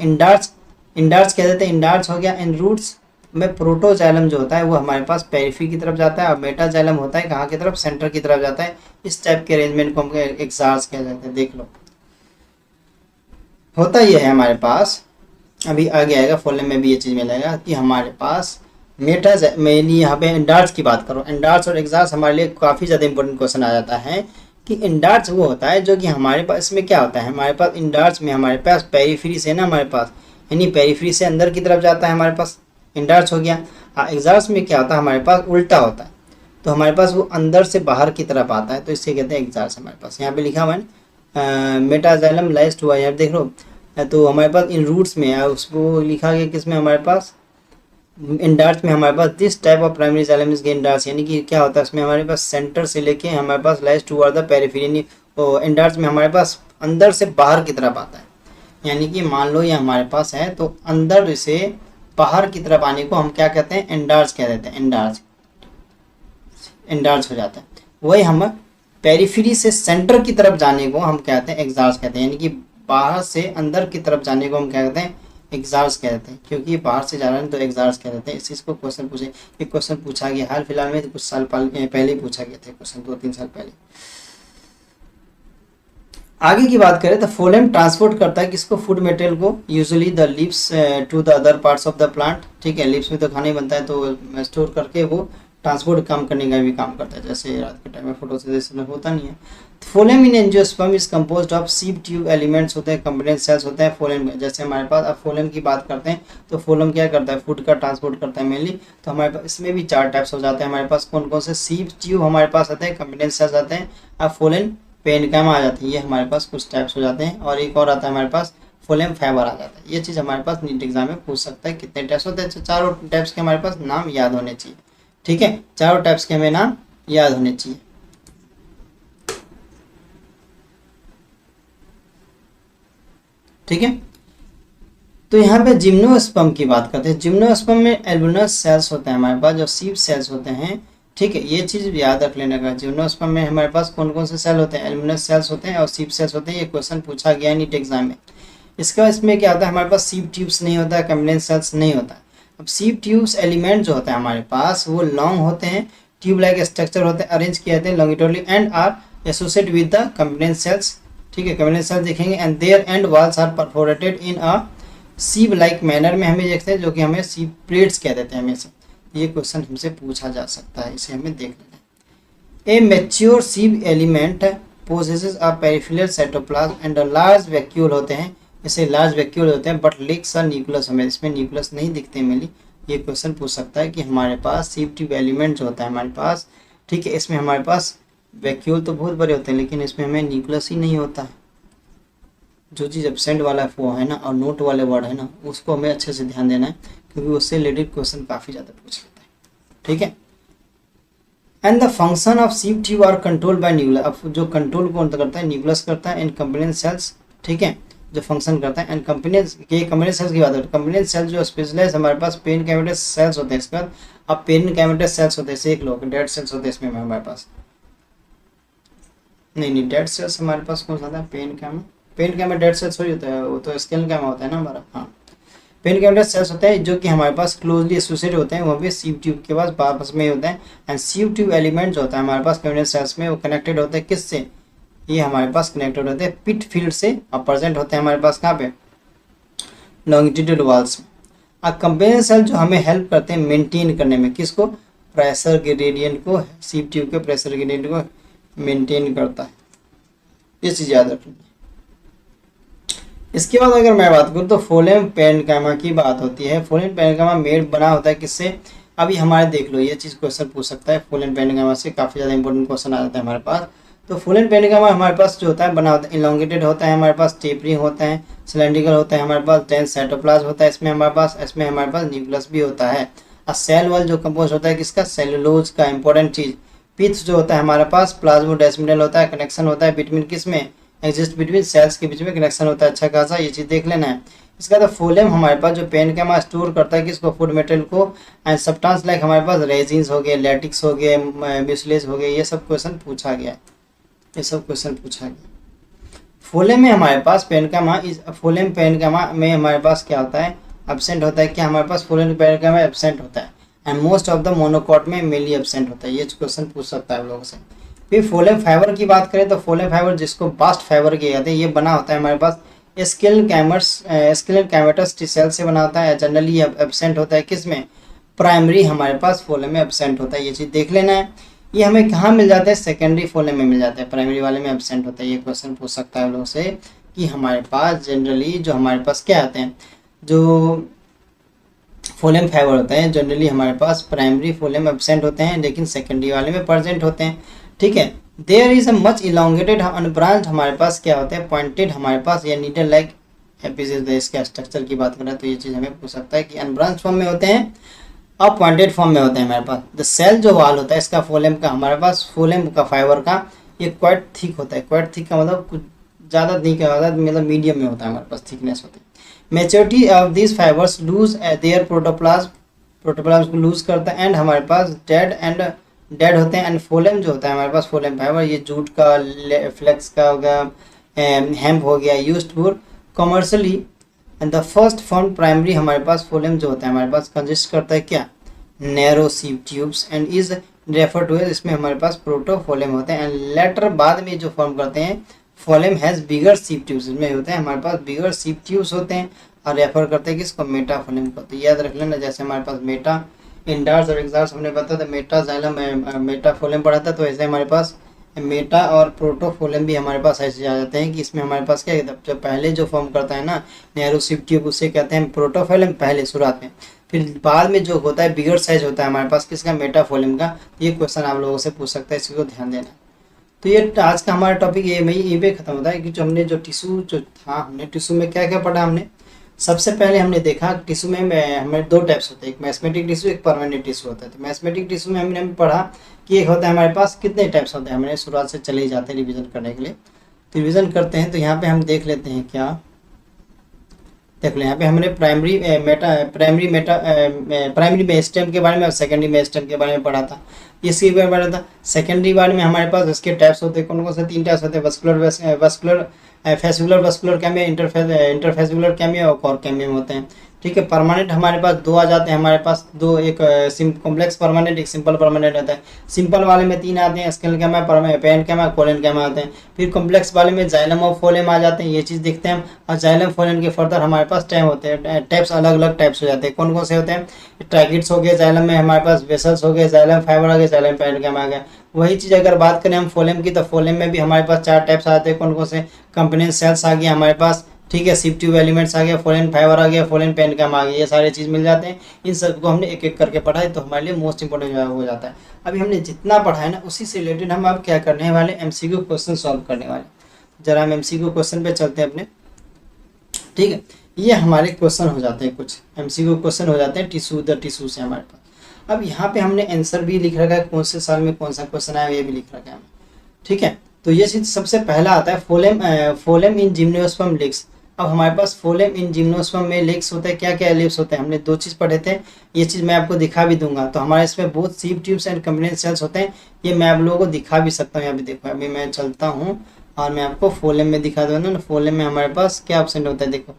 इंडार्स कह देते हैं, इंडार्स हो गया। इन रूट्स में प्रोटोजाइलम जो होता है वो हमारे पास पेरिफेरी की तरफ जाता है, और मेटाजाइलम होता है कहाँ की तरफ, सेंटर की तरफ जाता है। इस टाइप के अरेंजमेंट को हम एग्जार्स कह देते हैं। देख लो होता ये है हमारे पास, अभी आगे आएगा फोलेम में भी ये चीज़ मिलेगा कि हमारे पास मेनली यहाँ पे इंडार्स की बात करो, इंडार्स और एग्जार्स हमारे लिए काफ़ी ज़्यादा इंपॉर्टेंट क्वेश्चन आ जाता है कि इंडार्स वो होता है जो कि हमारे पास, इसमें क्या होता है, हमारे पास इंडार्स में हमारे पास पेरिफेरी से ना, हमारे पास यानी पेरिफेरी से अंदर की तरफ जाता है हमारे पास, इंडार्स हो गया। एग्जार्स में क्या होता है, हमारे पास उल्टा होता है, तो हमारे पास वो अंदर से बाहर की तरफ आता है, तो इससे कहते हैं एग्जार्स। हमारे पास यहाँ पे लिखा हुआ है मेटाजाइलम लाइज टू, यहाँ देख लो, तो हमारे पास इन रूट्स में है, उसको लिखा गया किसमें, हमारे पास इंडार्स में हमारे पास this type of primary xylem is endarch, यानी कि क्या होता है इसमें हमारे पास सेंटर से लेके हमारे पास लाइज टुवर्ड द पेरिफेरी, यानी इंडार्स में हमारे पास अंदर से बाहर की तरफ आता है, यानी कि मान लो ये हमारे पास है तो अंदर से बाहर की तरफ आने को हम क्या कहते हैं, इंडार्स कह देते हैं, इंडार्स हो जाता है। वही हम पेरिफेरी से सेंटर की तरफ जाने को हम कहते हैं एग्जार्स कहते हैं, यानी कि बाहर से अंदर की तरफ जाने को हम क्या कहते हैं, एग्जार्स कहते हैं, क्योंकि बाहर से जा रहे हैं तो एग्जार्स कह देते हैं। इस चीज़ को क्वेश्चन पूछे, ये क्वेश्चन पूछा गया हाल फिलहाल में, तो कुछ साल पहले ही पूछा गया था क्वेश्चन, 2-3 साल पहले। आगे की बात करें तो फोलेम ट्रांसपोर्ट करता है किसको, फूड मटेरियल को, usually the leaves to the other parts of the plant, ठीक है। लिव्स में तो खाना ही बनता है, तो स्टोर करके वो ट्रांसपोर्ट काम करने का भी काम करता है, जैसे रात के टाइम में फोटोसिंथेसिस होता नहीं है। Phloem in angiosperm is composed of sieve tube elements होते हैं, कंपोनेंट सेल्स होते हैं फोलेम में। जैसे हमारे पास अब फोलेम की बात करते हैं तो फोलेम क्या करता है, फूड का ट्रांसपोर्ट करता है मेनली। तो हमारे पास इसमें भी 4 टाइप्स हो जाते हैं हमारे पास, कौन कौन से, सीप ट्यूब हमारे पास आते हैं, कंपोनेंट सेल्स आते हैं, अब फोलेम पेरेन्काइमा आ जाती है, ये हमारे पास कुछ टाइप्स हो जाते हैं। और एक और आता है हमारे पास फोलेम फाइबर आ जाता है। ये चीज़ हमारे पास नीट एग्जाम में पूछ सकता है कितने टाइप्स होते हैं, 4 टाइप्स के हमारे पास नाम याद होने चाहिए, ठीक है। 4 टाइप्स के हमें नाम याद होने चाहिए, ठीक है। तो यहाँ पे जिम्नोस्पर्म की बात करते हैं। जिम्नोस्पर्म में एल्बुनस सेल्स होते हैं हमारे पास, जो सीप सेल्स होते हैं ठीक है, ये चीज़ याद रख लेने का। जिम्नोस्पर्म में हमारे पास कौन कौन से सेल होते हैं, एल्यूमिनस सेल्स होते हैं और सीप सेल्स होते हैं। ये क्वेश्चन पूछा गया नीट एग्जाम में। इसका इसमें क्या होता है, हमारे पास सीप ट्यूब्स नहीं होता है, कैम्बियन सेल्स नहीं होता है। अब सीप ट्यूब्स एलिमेंट जो होता है हमारे पास वो लॉन्ग होते हैं, ट्यूब लाइक स्ट्रक्चर होते हैं, अरेंज किए जाते हैं longitudinally and are associate with the companion cells. ठीक है, कैम्बियन सेल्स देखेंगे and their end walls are perforated in a sieve like manner में हमें देखते हैं, जो कि हमें सीप प्लेट्स कह देते हैं हमेशा। ये क्वेश्चन हमसे पूछा जा सकता है, इसे हमें देख लेना है। ए मैच्योर सीप element possesses a peripheral cytoplasm and a large vacuole होते हैं, इसे लार्ज वैक्यूल होते हैं बट लिक्स अ न्यूक्लियस, हमें इसमें न्यूक्लियस नहीं दिखते मिली। ये क्वेश्चन पूछ सकता है कि हमारे पास सीप ट्यूब एलिमेंट जो होता है हमारे पास, ठीक है, इसमें हमारे पास वैक्यूल तो बहुत बड़े होते हैं लेकिन इसमें हमें न्यूक्लियस ही नहीं होता है। जो चीज़ एब्सेंट वाला वो है ना और नोट वाले वर्ड है ना, उसको हमें अच्छे से ध्यान देना है क्योंकि उससे रिलेटेड क्वेश्चन काफ़ी ज़्यादा पूछ लेता है। ठीक है, and the function of sieve tube are control by nucleus. अब जो कंट्रोल कौन करता है, न्यूक्लियस करता है एंड कंपोनेंट सेल्स। ठीक है, जो फंक्शन करता है एंड कंपोनेंट सेल्स की बात है, कंपोनेंट सेल्स जो स्पेशलाइज हमारे पास पेन कैविटी सेल्स होते हैं। इसके बाद अब पेन कैविटी सेल्स होते हैं, सेक लो डेड सेल्स होते हैं इसमें हमारे पास, नहीं डेड सेल्स हमारे पास कौन सा था, पेन कैमा डेड सेल्स थोड़ी होता है, वो तो स्केल कैमा होता है ना हमारा। हाँ, पेन कैविटी सेल्स होते हैं जो कि हमारे पास क्लोजली एसोसिएट होते हैं, वो भी सीप ट्यूब के पास आपस में ही होते हैं। एंड सीप ट्यूब एलिमेंट जो होता है हमारे पास कैविटी सेल्स में, वो कनेक्टेड होते हैं किससे, ये हमारे पास कनेक्टेड होते हैं पिट फील्ड से और प्रेजेंट होते हैं हमारे पास कहाँ पे, लॉन्गिट्यूडल वॉल्स में। अब कंपेनियन सेल जो हमें हेल्प करते हैं मेंटेन करने में, किसको, प्रेशर ग्रेडियंट को, सीप ट्यूब के प्रेशर ग्रेडियंट को मेंटेन करता है। ये चीज़ याद रखनी है। इसके बाद अगर मैं बात करूँ तो फोलेम पेरेन्काइमा की बात होती है। फोलेम पेरेन्काइमा मेड बना होता है किससे, अभी हमारे देख लो ये चीज़ क्वेश्चन पूछ सकता है। फोलेम पेरेन्काइमा से काफ़ी ज़्यादा इंपॉर्टेंट क्वेश्चन आ जाता है हमारे पास। तो फोलेम पेरेन्काइमा हमारे पास जो होता है बना होता है, इलोंगेटेड होता है हमारे पास, टेपरिंग होता है, सिलेंड्रिकल होता है हमारे पास, डेंस साइटोप्लाज्म होता है इसमें हमारे पास न्यूक्लियस भी होता है। और सेल वॉल जो कंपोज होता है किसका, सेलुलोज का, इंपॉर्टेंट चीज़। पिथ जो होता है हमारे पास प्लाज्मोडेस्मिनल होता है, कनेक्शन होता है बिटवीन किसमें, एग्जिस्ट बिटवीन सेल्स के बीच में कनेक्शन होता है अच्छा खासा, ये चीज़ देख लेना है। इसका तो फोलेम हमारे पास जो पेरेन्काइमा स्टोर करता है किसको, फूड मटेरियल को, एंड सब्सटेंस लाइक हमारे पास रेजिन्स हो गए, लैटिक्स हो गए, म्यूसिलेज हो गए, ये सब क्वेश्चन पूछा गया फोलेम में हमारे पास फोलेम पेरेन्काइमा में हमारे पास क्या होता है, एब्सेंट होता है क्या, हमारे पास फोलेम पेरेन्काइमा एब्सेंट होता है and most of the monocot में मेनली एब्सेंट होता है। ये क्वेश्चन पूछ सकता है आप लोगों से। फिर फोलेम फाइबर की बात करें तो फोलेम फाइबर जिसको बास्ट फाइबर किए जाते हैं, ये बना होता है हमारे पास स्केल कैमेटस सेल से बना होता है। जनरली एब्सेंट होता है किसमें, प्राइमरी हमारे पास फोलेम में एब्सेंट होता है, ये चीज़ देख लेना है। ये हमें कहाँ मिल जाता है, सेकेंडरी फोलेम में मिल जाता है, प्राइमरी वाले में एब्सेंट होता है। ये क्वेश्चन पूछ सकता है लोगों से कि हमारे पास जनरली जो हमारे पास क्या आते हैं, जो फोलेम फाइबर होते हैं जनरली हमारे पास प्राइमरी फोलेम एब्सेंट होते हैं लेकिन सेकेंडरी वाले में प्रेजेंट होते हैं। ठीक है, there is a much elongated unbranched हमारे पास क्या होते हैं, पॉइंटेड हमारे पास या नीडल लाइक एपिसेस। इसके स्ट्रक्चर की बात करें तो ये चीज़ हमें पूछ सकता है कि अनब्रांच फॉर्म में होते हैं और पॉइंटेड फॉर्म में होते हैं हमारे पास। द सेल जो वाल होता है इसका फोलेम का, हमारे पास फोलेम का फाइबर का, ये क्वाइट थिक होता है। क्वाइट थिक का मतलब कुछ ज़्यादा थिक होता है, मतलब मीडियम में होता है हमारे पास, थिकनेस होती है। Maturity of this fibres lose their protoplasm को लूज करता है एंड हमारे पास डेड होते हैं। एंड फोलेम जो होता है हमारे पास फोलेम फाइबर, ये जूट का, फ्लेक्स का हो गया, हेम्प हो गया, used for commercially. And the first form primary हमारे पास फोलेम जो होता है हमारे पास कंसिस्ट करता है क्या, narrow sieve tubes and is refer to, इसमें हमारे पास प्रोटोफोलेम होते हैं। एंड लेटर बाद में जो फॉर्म करते हैं फोलेम हैज़ बिगर सीप ट्यूब्स, इसमें होते हैं हमारे पास बिगर सीप ट्यूब्स होते हैं और रेफर करते हैं किसको, मेटाफोलेम को। तो याद रख लेना, जैसे हमारे पास मेटा इंडार्स और एक्सार्स हमने बताया था, मेटा जाइलम मेटाफोलेम पढ़ा था, तो ऐसे हमारे पास मेटा और प्रोटोफोलेम भी हमारे पास ऐसे आ जाते हैं कि इसमें हमारे पास क्या है, जो पहले जो फॉर्म करता है ना नैरो सीप ट्यूब, उसे कहते हैं प्रोटोफोलेम पहले शुरुआत में, फिर बाद में जो होता है बिगर साइज होता है हमारे पास किसका, मेटाफोलेम का। ये क्वेश्चन आप लोगों से पूछ सकता है, इसको ध्यान देना। तो ये आज का हमारा टॉपिक ये पे खत्म होता है कि जो हमने जो टिश्यू जो था, हमने टिश्यू में क्या क्या पढ़ा। हमने सबसे पहले हमने देखा टिश्यू में हमें दो टाइप्स होते हैं, एक मैस्मेटिक टिश्यू, एक परमानेंट टिश्यू होता है। तो मैस्मेटिक टिश्यू में हमने पढ़ा कि एक होता है हमारे पास कितने टाइप्स होते हैं, हमने शुरुआत से चले ही जाते हैं रिविजन करने के लिए। तो रिविजन करते हैं, तो यहाँ पे हम देख लेते हैं क्या, देख लो यहाँ पे हमने प्राइमरी मेरिस्टेम के बारे में और सेकेंडरी मेरिस्टेम के बारे में पढ़ा था। इसके बारे में पढ़ा था। सेकेंडरी बारे में हमारे पास इसके टाइप्स होते हैं, कौन कौन से 3 टाइप्स होते हैं, वस्कुलर फेसिकुलर वस्कुलर कैमिया, इंटरफेसिकुलर कैमिया और कोर कैमिया होते हैं। ठीक है, परमानेंट हमारे पास 2 आ जाते हैं हमारे पास, दो, एक कॉम्प्लेक्स परमानेंट, एक सिंपल परमानेंट रहता है। सिंपल वाले में 3 आते हैं, स्केल कैमा, पेन कैमा, कोलन कैमा आते हैं। फिर कॉम्प्लेक्स वाले में जाइलम और फोलेम आ जाते हैं, ये चीज़ देखते हैं हम। और जाइलम फोलेम के फर्दर हमारे पास टाइम होते हैं, टाइप्स अलग अलग टाइप्स हो जाते हैं। कौन कौन से होते हैं, ट्रैकिड्स हो गए जाइलम में, हमारे पास वेसल्स हो गए, जाइलम फाइबर आ गए, जाइलम पेन कैमा आ गया। वही चीज़ अगर बात करें हम फोलेम की, तो फोलेम में भी हमारे पास 4 टाइप्स आते हैं। कौन कौन से, कंपोनेंट सेल्स आ गया हमारे पास, ठीक है, सिप ट्यूब एलिमेंट्स आ गया, फोलेन फाइबर आ गया, फोलेन पेन कैम आ गया, ये सारे चीज़ मिल जाते हैं। इन सबको हमने एक एक करके पढ़ा है, तो हमारे लिए मोस्ट इंपॉर्टेंट हो जाता है। अभी हमने जितना पढ़ा है ना, उसी से रिलेटेड हम अब क्या करने वाले, एमसीक्यू क्वेश्चन सॉल्व करने वाले। जरा हम एमसीक्यू क्वेश्चन पे चलते हैं अपने। ठीक है, ये हमारे क्वेश्चन हो जाते हैं, कुछ एमसीक्यू क्वेश्चन हो जाते हैं टिश्यू से हमारे पास। अब यहाँ पे हमने आंसर भी लिख रखा है, कौन से साल में कौन सा क्वेश्चन आया ये भी लिख रखा है हमने। ठीक है, तो ये चीज़ सबसे पहला आता है, फोलेम इन जिम्नोस्पर्म लीक्स। अब हमारे पास फोलेम इन जिम्नोस्पर्म में लीक्स होते हैं, क्या क्या लीक्स होते हैं, हमने 2 चीज़ पढ़े थे, ये चीज़ मैं आपको दिखा भी दूंगा। तो हमारे इसमें बहुत सीप ट्यूब्स एंड कंपोनेंट सेल्स होते हैं, ये मैं आप लोगों को दिखा भी सकता हूँ। यहाँ पे देखो, अभी मैं चलता हूँ और मैं आपको फोलेम में दिखा दूँगा ना। फोलेम में हमारे पास क्या एब्सेंट होता है, देखो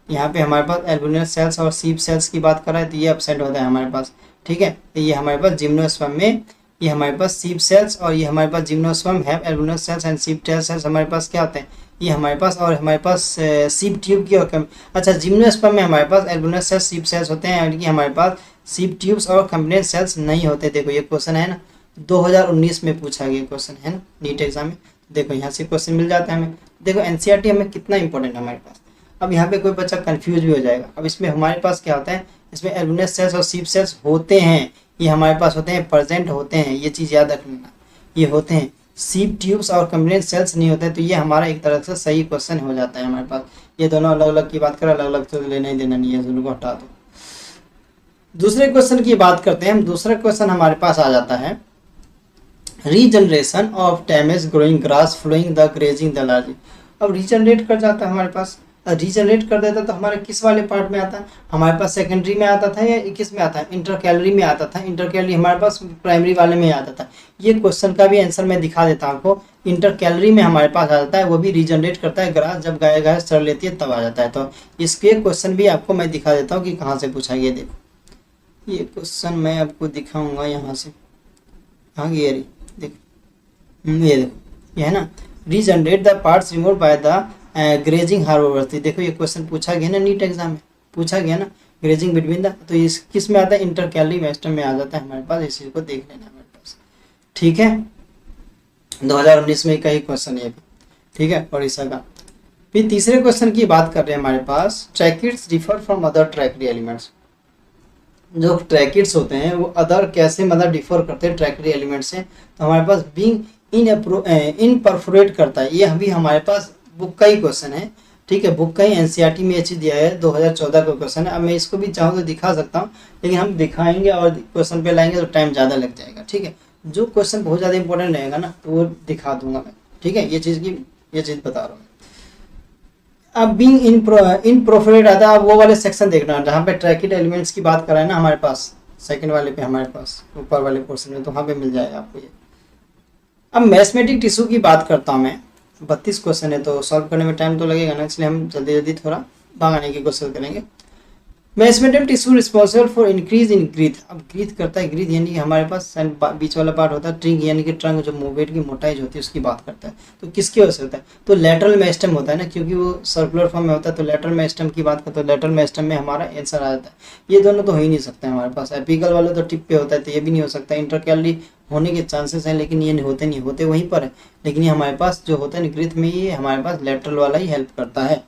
यहाँ पे हमारे पास एल्बुलर सेल्स और सीप सेल्स की बात कर रहा है, तो ये एब्सेंट होता है हमारे पास। ठीक है, तो ये हमारे पास जिम्नोस्पर्म में, ये हमारे पास सीप सेल्स और ये हमारे पास जिम्नोस्पर्म है, एल्बुलर सेल्स एंड सीप सेल्स हमारे पास क्या होते हैं, ये हमारे पास, और हमारे पास सीप ट्यूब की और अच्छा, जिम्नोस्पर्म में हमारे पास एल्बुलर सेल्स सीप सेल्स होते हैं, यानी कि हमारे पास सीप ट्यूब्स और कंपोनेंट सेल्स नहीं होते। देखो ये क्वेश्चन है ना, 2019 में पूछा गया क्वेश्चन है ना, नीट एग्जाम में। देखो यहाँ से क्वेश्चन मिल जाता है हमें। देखो एनसीईआरटी हमें कितना इंपॉर्टेंट है हमारे पास। अब यहाँ पे कोई बच्चा कंफ्यूज भी हो जाएगा। अब इसमें हमारे पास क्या होता है, इसमें एल्बुलर सेल्स और सीप सेल्स होते हैं, ये हमारे पास होते हैं, प्रेजेंट होते हैं, ये चीज़ याद रख लेना, ये होते हैं। सीप ट्यूब्स और कंपोनेंट सेल्स नहीं होते, तो ये हमारा एक तरह से सही क्वेश्चन हो जाता है हमारे पास। ये दोनों अलग अलग की बात करें, अलग अलग तो लेना ही देना नहीं है, दोनों को हटा दो। दूसरे क्वेश्चन की बात करते हैं हम। दूसरा क्वेश्चन हमारे पास आ जाता है, regeneration of damage growing grass following the grazing the large. अब रीजनरेट कर जाता है हमारे पास, रीजनरेट कर देता तो हमारे किस वाले पार्ट में आता है, हमारे पास सेकेंडरी में आता था या किस में आता है, इंटर कैलोरी में आता था। इंटर कैलोरी हमारे पास प्राइमरी वाले में आता था। ये क्वेश्चन का भी आंसर मैं दिखा देता हूँ आपको। इंटर कैलोरी में हमारे पास आ जाता है, वो भी रीजनरेट करता है ग्रास, जब गाय घास चढ़ लेती है तब आ जाता है। तो इसके क्वेश्चन भी आपको मैं दिखा देता हूँ कि कहाँ से पूछा गया। देखो ये क्वेश्चन मैं आपको दिखाऊंगा यहाँ से, हाँ ये देखो, ये देखो, ये है ना, regenerate the parts remove by the grazing herbivores. देखो ये क्वेश्चन पूछा गया ना, नीट एग्जाम में पूछा गया ना, ग्रेजिंग बिटवीन द, तो इस किस में आता है, इंटर कैलोरी मेस्टम में आ जाता है हमारे पास। इस चीज़ को देख लेना हमारे पास। ठीक है, 2019 में का ही क्वेश्चन ये भी। ठीक है, ओडिशा का। फिर तीसरे क्वेश्चन की बात कर रहे हैं हमारे पास, tracheids differ from other tracheid elements. जो ट्रैकिड्स होते हैं वो अदर कैसे मतलब डिफर करते हैं ट्रैकिड एलिमेंट से, तो हमारे पास बीइंग इन परफोरेट करता है। ये अभी हमारे पास बुक का ही क्वेश्चन है। ठीक है, बुक का ही एनसीईआरटी में ये चीज़ दिया है, 2014 का क्वेश्चन है। अब मैं इसको भी चाहूँ तो दिखा सकता हूँ, लेकिन हम दिखाएंगे और क्वेश्चन पे लाएंगे तो टाइम ज़्यादा लग जाएगा। ठीक है, जो क्वेश्चन बहुत ज़्यादा इंपॉर्टेंट रहेगा ना तो वो दिखा दूंगा मैं। ठीक है, ये चीज़ बता रहा हूँ। अब बीइंग इन प्रोफरेट आता है, अब वो वाले सेक्शन देखना है जहाँ पे ट्रैकिड एलिमेंट्स की बात कराए ना हमारे पास, सेकंड वाले पे हमारे पास ऊपर वाले पोर्शन में, तो वहाँ पे मिल जाएगा आपको ये। अब मैस्मेटिक टिश्यू की बात करता हूँ मैं। 32 क्वेश्चन है तो सॉल्व करने में टाइम तो लगेगा ना, इसलिए हम जल्दी जल्दी थोड़ा भागाने की कोशिश करेंगे। Meristematic tissue responsible for increase in growth. अब ग्रीथ करता है, ग्रीथ यानी कि हमारे पास बीच वाला पार्ट होता है, ट्रिंक यानी कि ट्रंक, जो मोवेट की मोटाई जो होती है उसकी बात करता है। तो किसकी वजह से होता है, तो लेटरल मेरिस्टेम होता है ना, क्योंकि वो सर्कुलर फॉर्म में होता है। तो लेटरल मेरिस्टेम की बात करते हैं, तो लेटरल मेरिस्टेम में हमारा आंसर आ जाता है। ये दोनों तो हो ही नहीं सकते हमारे पास। एपिकल वाला तो टिप पे होता है, तो ये भी नहीं हो सकता। इंटरकैलोरी होने के चांसेस हैं, लेकिन ये नहीं होते वहीं पर है। लेकिन ये हमारे पास जो होता है ग्रीथ में, ये हमारे पास लेटरल वाला ही हेल्प करता है।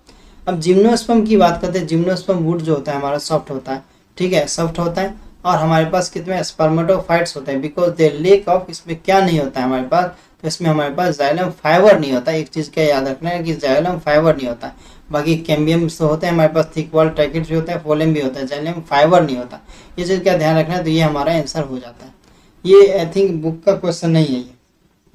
अब जिम्नोस्पर्म की बात करते हैं। जिम्नोस्पर्म वुड जो होता है हमारा सॉफ्ट होता है। ठीक है, सॉफ्ट होता है। और हमारे पास कितने स्पर्मेटोफाइट्स होते हैं, बिकॉज दे लेक ऑफ, इसमें क्या नहीं होता है हमारे पास, तो इसमें हमारे पास जाइलम फाइबर नहीं होता। एक चीज़ का याद रखना है कि जाइलम फाइबर नहीं होता है। बाकी कैम्बियम तो होते हैं हमारे पास, थिक वॉल ट्रैकिड भी होता है, फोलेम भी होता है, जाइलम फाइबर नहीं होता। ये चीज़ का ध्यान रखना है, तो ये हमारा आंसर हो जाता है। ये आई थिंक बुक का क्वेश्चन नहीं है ये,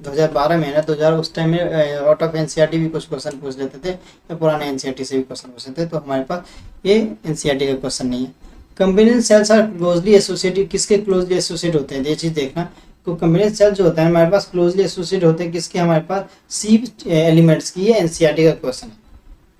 2012 में ना, 2000 उस टाइम में आउट ऑफ एनसीईआरटी भी कुछ क्वेश्चन पूछ लेते थे, या पुराने एनसीईआरटी से भी क्वेश्चन पूछते थे, तो हमारे पास ये एनसीईआरटी का क्वेश्चन नहीं है। Combination cells are closely associated, किसके क्लोजली एसोसिएट होते हैं, ये चीज़ देखना। तो कम्बिनेशन सेल जो होता है हमारे पास क्लोजली एसोसिएट होते हैं किसके, हमारे पास सी एलिमेंट्स की, ये एनसीईआरटी का क्वेश्चन है।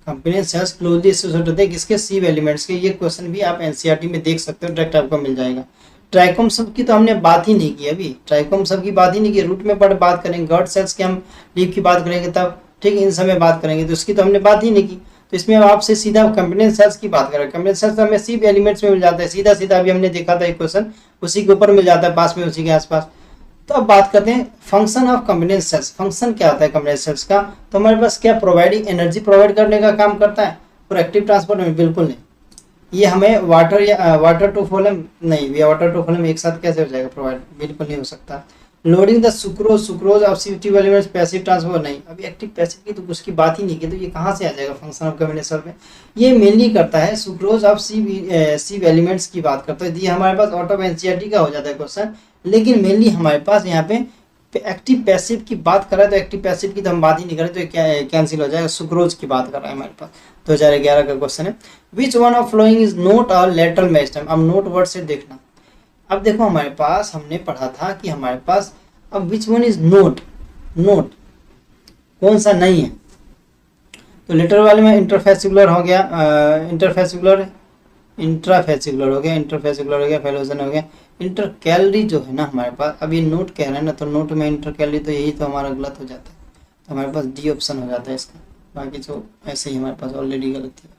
कम्बिनेशन सेल्स क्लोजली एसोसिएट होते हैं किसके, सी एलिमेंट्स के। ये क्वेश्चन भी आप एनसीईआरटी में देख सकते हो, डायरेक्ट आपको मिल जाएगा। ट्राइकोम सब की तो हमने बात ही नहीं की अभी, ट्राइकोम सब की बात ही नहीं की, रूट में पर बात करेंगे, गॉड सेल्स की हम लीव की बात करेंगे तब, ठीक, इन सब में बात करेंगे, तो उसकी तो हमने बात ही नहीं की। तो इसमें अब आपसे सीधा कम्बिनेशन सेल्स की बात करें, कम्बिनेशन सेल्स हमें सी एलिमेंट्स में मिल जाता है, सीधा सीधा अभी हमने देखा था एक क्वेश्चन, उसी के ऊपर मिल जाता है, पास में उसी के आसपास। तो अब बात करते हैं function of combination cells. Function क्या होता है कम्बिनेशन सेल्स का, तो हमारे पास क्या प्रोवाइडिंग एनर्जी प्रोवाइड करने का काम करता है, और एक्टिव ट्रांसपोर्ट में बिल्कुल नहीं। ये हमें वाटर या वाटर टू फोलम नहीं, ये वाटर टू फोलम एक साथ कैसे हो जाएगा प्रोवाइड, बिल्कुल नहीं हो सकता। Loading the sucrose, sucrose of active elements passive transfer नहीं, अभी एक्टिव पैसिव की तो उसकी बात ही नहीं की, तो ये कहाँ से आ जाएगा फंक्शन ऑफ कम्बिनेशन में। ये मेनली करता है सुक्रोज ऑफ सी एलिमेंट्स की बात करता है, ये हमारे पास आउट ऑफ एनसीईआरटी का हो जाता है क्वेश्चन, लेकिन मेनली हमारे पास यहाँ पे एक्टिव पैसिव की बात कर रहा है, तो एक्टिव पैसिव की तो हम बात ही नहीं करें, तो क्या कैंसिल हो जाएगा, सुक्रोज की बात कर रहा है हमारे पास। 2011 का क्वेश्चन है, which one of following is note और लेटरल मेरिस्टेम। अब नोट वर्ड से देखना, अब देखो हमारे पास हमने पढ़ा था कि हमारे पास अब which one is note, note कौन सा नहीं है, तो लेटर वाले में इंटरफेसिकुलर हो गया, इंटरफेसिकुलर, इंट्राफेसिकुलर हो गया, इंटरफेसिकुलर हो गया, फेलोजन हो गया। इंटरकैलरी जो है ना हमारे पास, अब ये नोट कह रहे हैं ना, तो नोट में इंटरकैलरी, तो यही तो हमारा गलत हो जाता है, तो हमारे पास डी ऑप्शन हो जाता है इसका, बाकी जो ऐसे ही हमारे पास ऑलरेडी गलत है।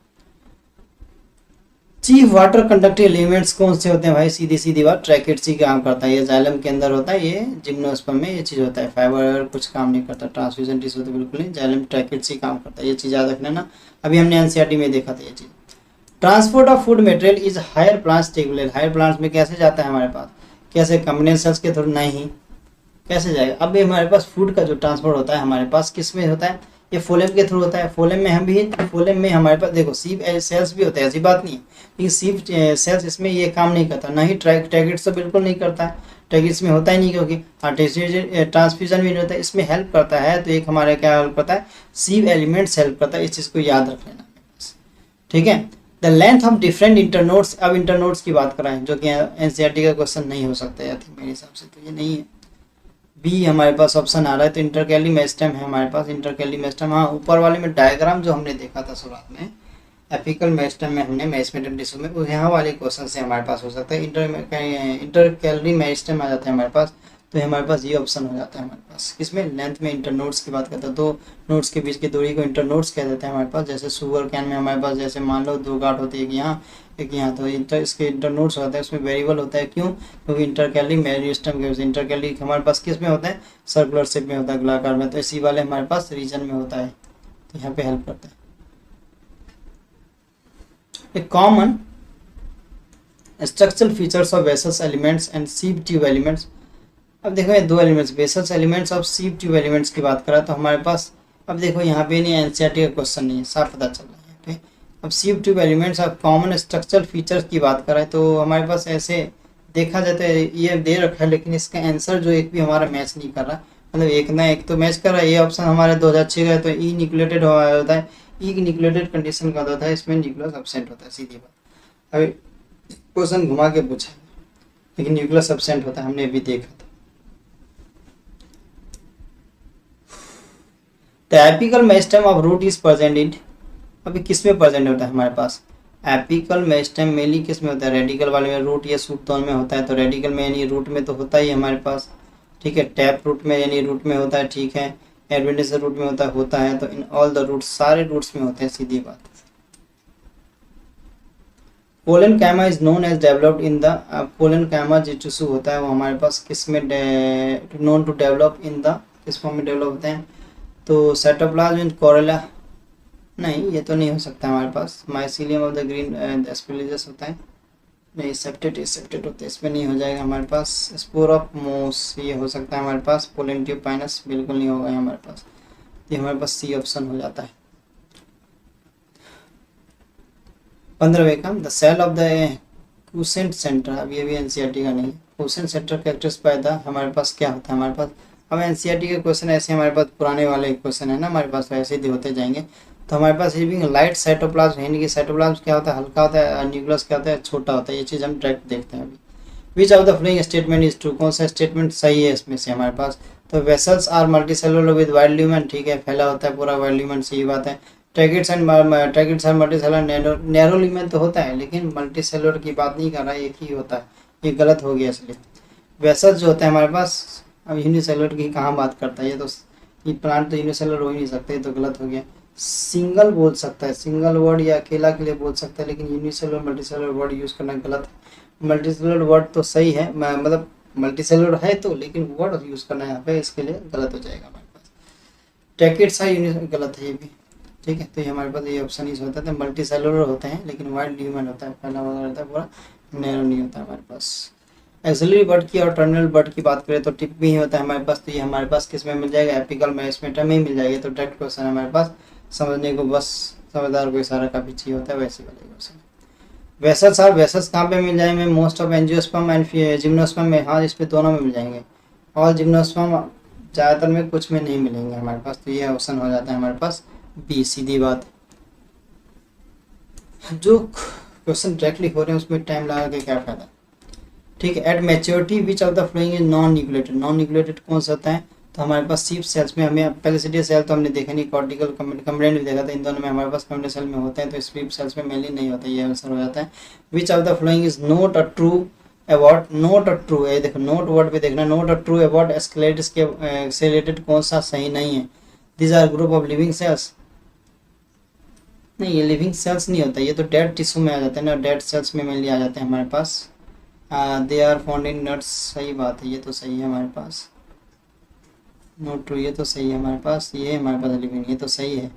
चीफ वाटर कंडक्टिव एलिमेंट्स कौन से होते हैं भाई, सीधी सीधी बात, ट्रैकेट्सी काम करता है, ये जाइलम के अंदर होता है, ये जिम्नोस्पर्म में ये चीज़ होता है, फाइबर कुछ काम नहीं करता, ट्रांसफ्यूजन टिश्यू तो बिल्कुल नहीं, जाइलम ट्रैकेट्सी काम करता है, ये चीज़ याद रखना ना, अभी हमने एनसीईआरटी में देखा था ये चीज़। Transport of food material is higher plants table, higher plants में कैसे जाता है हमारे पास, कैसे, कम्बिनेशन सेल्स के थ्रू नहीं, कैसे जाएगा। अब ये हमारे पास फूड का जो ट्रांसपोर्ट होता है हमारे पास किस में होता है, ये फोलेम के थ्रू होता है, फोलेम में हम भी, फोलेम में हमारे पास देखो सीव सेल्स भी होते हैं, ऐसी बात नहीं है, लेकिन सीव सेल्स इसमें ये काम नहीं करता, ना ही टैगेट्स तो बिल्कुल नहीं करता है, टैगेट्स में होता ही नहीं, क्योंकि ट्रांसफ्यूजन भी नहीं होता है, इसमें हेल्प करता है, तो एक हमारा क्या हेल्प करता है, सीव एलिमेंट्स हेल्प करता है, इस चीज़ को याद रख लेना, ठीक है। The length of different internodes, अब इंटरनोड्स की बात कराएं, जो कि एनसीईआरटी का क्वेश्चन नहीं हो सकता है, मेरे हिसाब से तो ये नहीं है, बी हमारे पास ऑप्शन आ रहा है, तो इंटरकैली मेरिस्टेम है हमारे पास, इंटरकैली मेरिस्टेम, हाँ ऊपर वाले में डायग्राम जो हमने देखा था शुरुआत में, एपिकल मेरिस्टेम में हमने मेरिस्टेम टिश्यू में, यहाँ वाले क्वेश्चन से हमारे पास हो सकता है, इंटरकैली मेरिस्टेम आ जाता है हमारे पास, तो हमारे पास ये ऑप्शन हो जाता है हमारे पास, किसमें, लेंथ में इंटरनोड्स की बात करते हैं, दो नोड्स के बीच की दूरी को इंटरनोड्स कह देते हैं हमारे पास, जैसे शुगर कैन में हमारे पास, जैसे मान लो दो गांठ होती है एक यहाँ एक यहाँ, तो इसके इंटरनोड्स होता है, उसमें वेरिएबल होता है, क्यों, क्योंकि इंटरकैली मेरिस्टेम के, इंटरकैली हमारे पास किस में होता है, सर्कुलर शेप में होता है, गोलाकार में, तो इसी वाले हमारे पास रीजन में होता है, तो यहाँ पे हेल्प करता है। A common structural features of vessels elements and sieve tube elements. अब देखो ये दो एलिमेंट्स, वेसल्स एलिमेंट्स और सीव ट्यूब एलिमेंट्स की बात करा, तो हमारे पास अब देखो यहाँ पे नहीं, एनसीईआरटी का क्वेश्चन नहीं है, साफ पता चल रहा है यहाँ पे। अब सीव ट्यूब एलिमेंट्स और कॉमन स्ट्रक्चरल फीचर्स की बात करा है, तो हमारे पास ऐसे देखा जाता है, ये दे रखा है, लेकिन इसका आंसर जो एक भी हमारा मैच नहीं कर रहा, मतलब एक ना एक तो मैच कर रहा है, ये ऑप्शन हमारे 2006 का है, तो ई न्यूक्लिएटेड होता है, ई न्यूक्लिएटेड कंडीशन का होता है, इसमें न्यूक्लियस एब्सेंट होता है, सीधी बात। अभी क्वेश्चन घुमा के पूछा, लेकिन न्यूक्लियस एब्सेंट होता है, हमने अभी देखा था। The apical meristem of root is present in, अभी किस में प्रेजेंट होता है हमारे पास, एपिकल मेरिस्टेम मेनली किस में होता है, रेडिकल वाले में, रूट या सूट दोनों में होता है, तो रेडिकल में यानी रूट में तो होता ही हमारे पास, ठीक है, टैप रूट में यानी रूट में होता है, ठीक है, एडवेंटिस रूट में होता है, तो इन ऑल द रूट्स, सारे रूट्स में होते हैं, सीधी बात। Parenchyma is known as developed in the, parenchyma जो टिश्यू होता है वो हमारे पास किस में known to develop in the, किस फॉर्म में डेवलप होते हैं, तो साइटोप्लाज्म इन कोरेला, नहीं ये तो नहीं हो सकता हमारे पास, माइसीलियम ऑफ द ग्रीन एस्पिलिजस होता है, नहीं सेप्टेट होता है, इसमें नहीं हो जाएगा हमारे पास, स्पोर ऑफ मोस ये हो सकता है हमारे पास, पोलन ट्यूब पाइनस बिल्कुल नहीं होगा हमारे पास, ये हमारे पास सी ऑप्शन हो जाता है। 15वें का, the cell of the quiescent centre, अब ये भी एनसीईआरटी का नहीं है, क्यूसेंट सेंटर कैरेक्टर्स पैदा हमारे पास क्या होता है, हमारे पास अब एनसीईआरटी के क्वेश्चन ऐसे हमारे पास पुराने वाले क्वेश्चन है ना हमारे पास, वैसे ही होते जाएंगे। तो हमारे पास लिविंग लाइट साइटोप्लाज्म है नहीं कि साइटोप्लाज्म क्या होता है, हल्का होता है, न्यूक्लियस क्या होता है, छोटा होता है। ये चीज़ हम डायरेक्ट देखते हैं अभी। विच of the following statement is true, कौन सा स्टेटमेंट सही है इसमें से हमारे पास। तो vessels are multicellular with wide lumen, ठीक है, फैला होता है पूरा वाइड ल्यूमेन, सही बात है। Tracheids are multicellular, narrow lumen तो होता है लेकिन मल्टीसेलुलर की बात नहीं कर रहा है, एक ही होता है, ये गलत हो गया इसलिए। वेसल्स जो होता है हमारे पास, अब यूनिसेलुलर की कहाँ बात करता है, ये तो ये प्लांट तो यूनिसेलुलर हो ही नहीं सकते, ये तो गलत हो गया। सिंगल बोल सकता है, सिंगल वर्ड या अकेला के लिए बोल सकता है, लेकिन यूनिसेलुलर मल्टीसेलुलर वर्ड यूज़ करना गलत है। मल्टीसेलुलर वर्ड तो सही है, मतलब मल्टीसेलुलर है तो, लेकिन वर्ड यूज़ करना यहाँ पे इसके लिए गलत हो जाएगा हमारे पास। टैकेट्स है गलत है ये भी, ठीक है। तो ये हमारे पास ये ऑप्शन इस होता है, मल्टी सेलुलर होते हैं लेकिन वाइड ल्यूमेन होता है, पहला वाला रहता है, पूरा नैरो नहीं होता हमारे पास। एक्सिलरी बर्ड की और टर्मिनल बर्ड की बात करें तो टिप भी होता है हमारे पास। तो ये हमारे पास किस में मिल जाएगा, एपिकल मेरिस्टेम में ही मिल जाएगा। तो डायरेक्ट क्वेश्चन है हमारे पास, समझने को बस समझदार को इशारा काफी चाहिए होता है, वैसे वाले क्वेश्चन। वेसल्स आर, वेसल्स कहाँ पे मिल जाएंगे, most of angiosperm and gymnosperm में, हाँ इस पे दोनों में मिल जाएंगे। और जिम्नोस्पर्म ज़्यादातर में कुछ में नहीं मिलेंगे हमारे पास। तो ये ऑप्शन हो जाता है हमारे पास बी, सीधी बात। जो क्वेश्चन डायरेक्टली हो रहे हैं उसमें टाइम लगा के क्या फायदा, ठीक है। At maturity which of the following is non nucleated, non nucleated कौन सा होता है। तो हमारे पास सीप सेल्स में, हमें पैलेसिटी सेल तो हमने देखा नहीं, कॉर्टिकल कम्प्लेंट भी देखा था, इन दोनों में हमारे पास कम्प्लेंट सेल में होते हैं। तो स्वीप सेल्स में मेनली नहीं होता, ये आंसर हो जाता है। Which of the following is not a true about, not a true, ये देखो नोट वर्ड पे देखना, not a true about sclereids के से रिलेटेड कौन सा सही नहीं है। These are group of living cells, नहीं ये लिविंग सेल्स नहीं होता, ये तो डेड टिश्यू में आ जाते हैं ना, डेड सेल्स में मेनली आ जाते हैं हमारे पास। They are found in nuts, सही बात है, ये तो सही है हमारे पास। नोट ट्रू, ये तो सही है हमारे पास, ये हमारे पास लिविंग, ये तो सही है।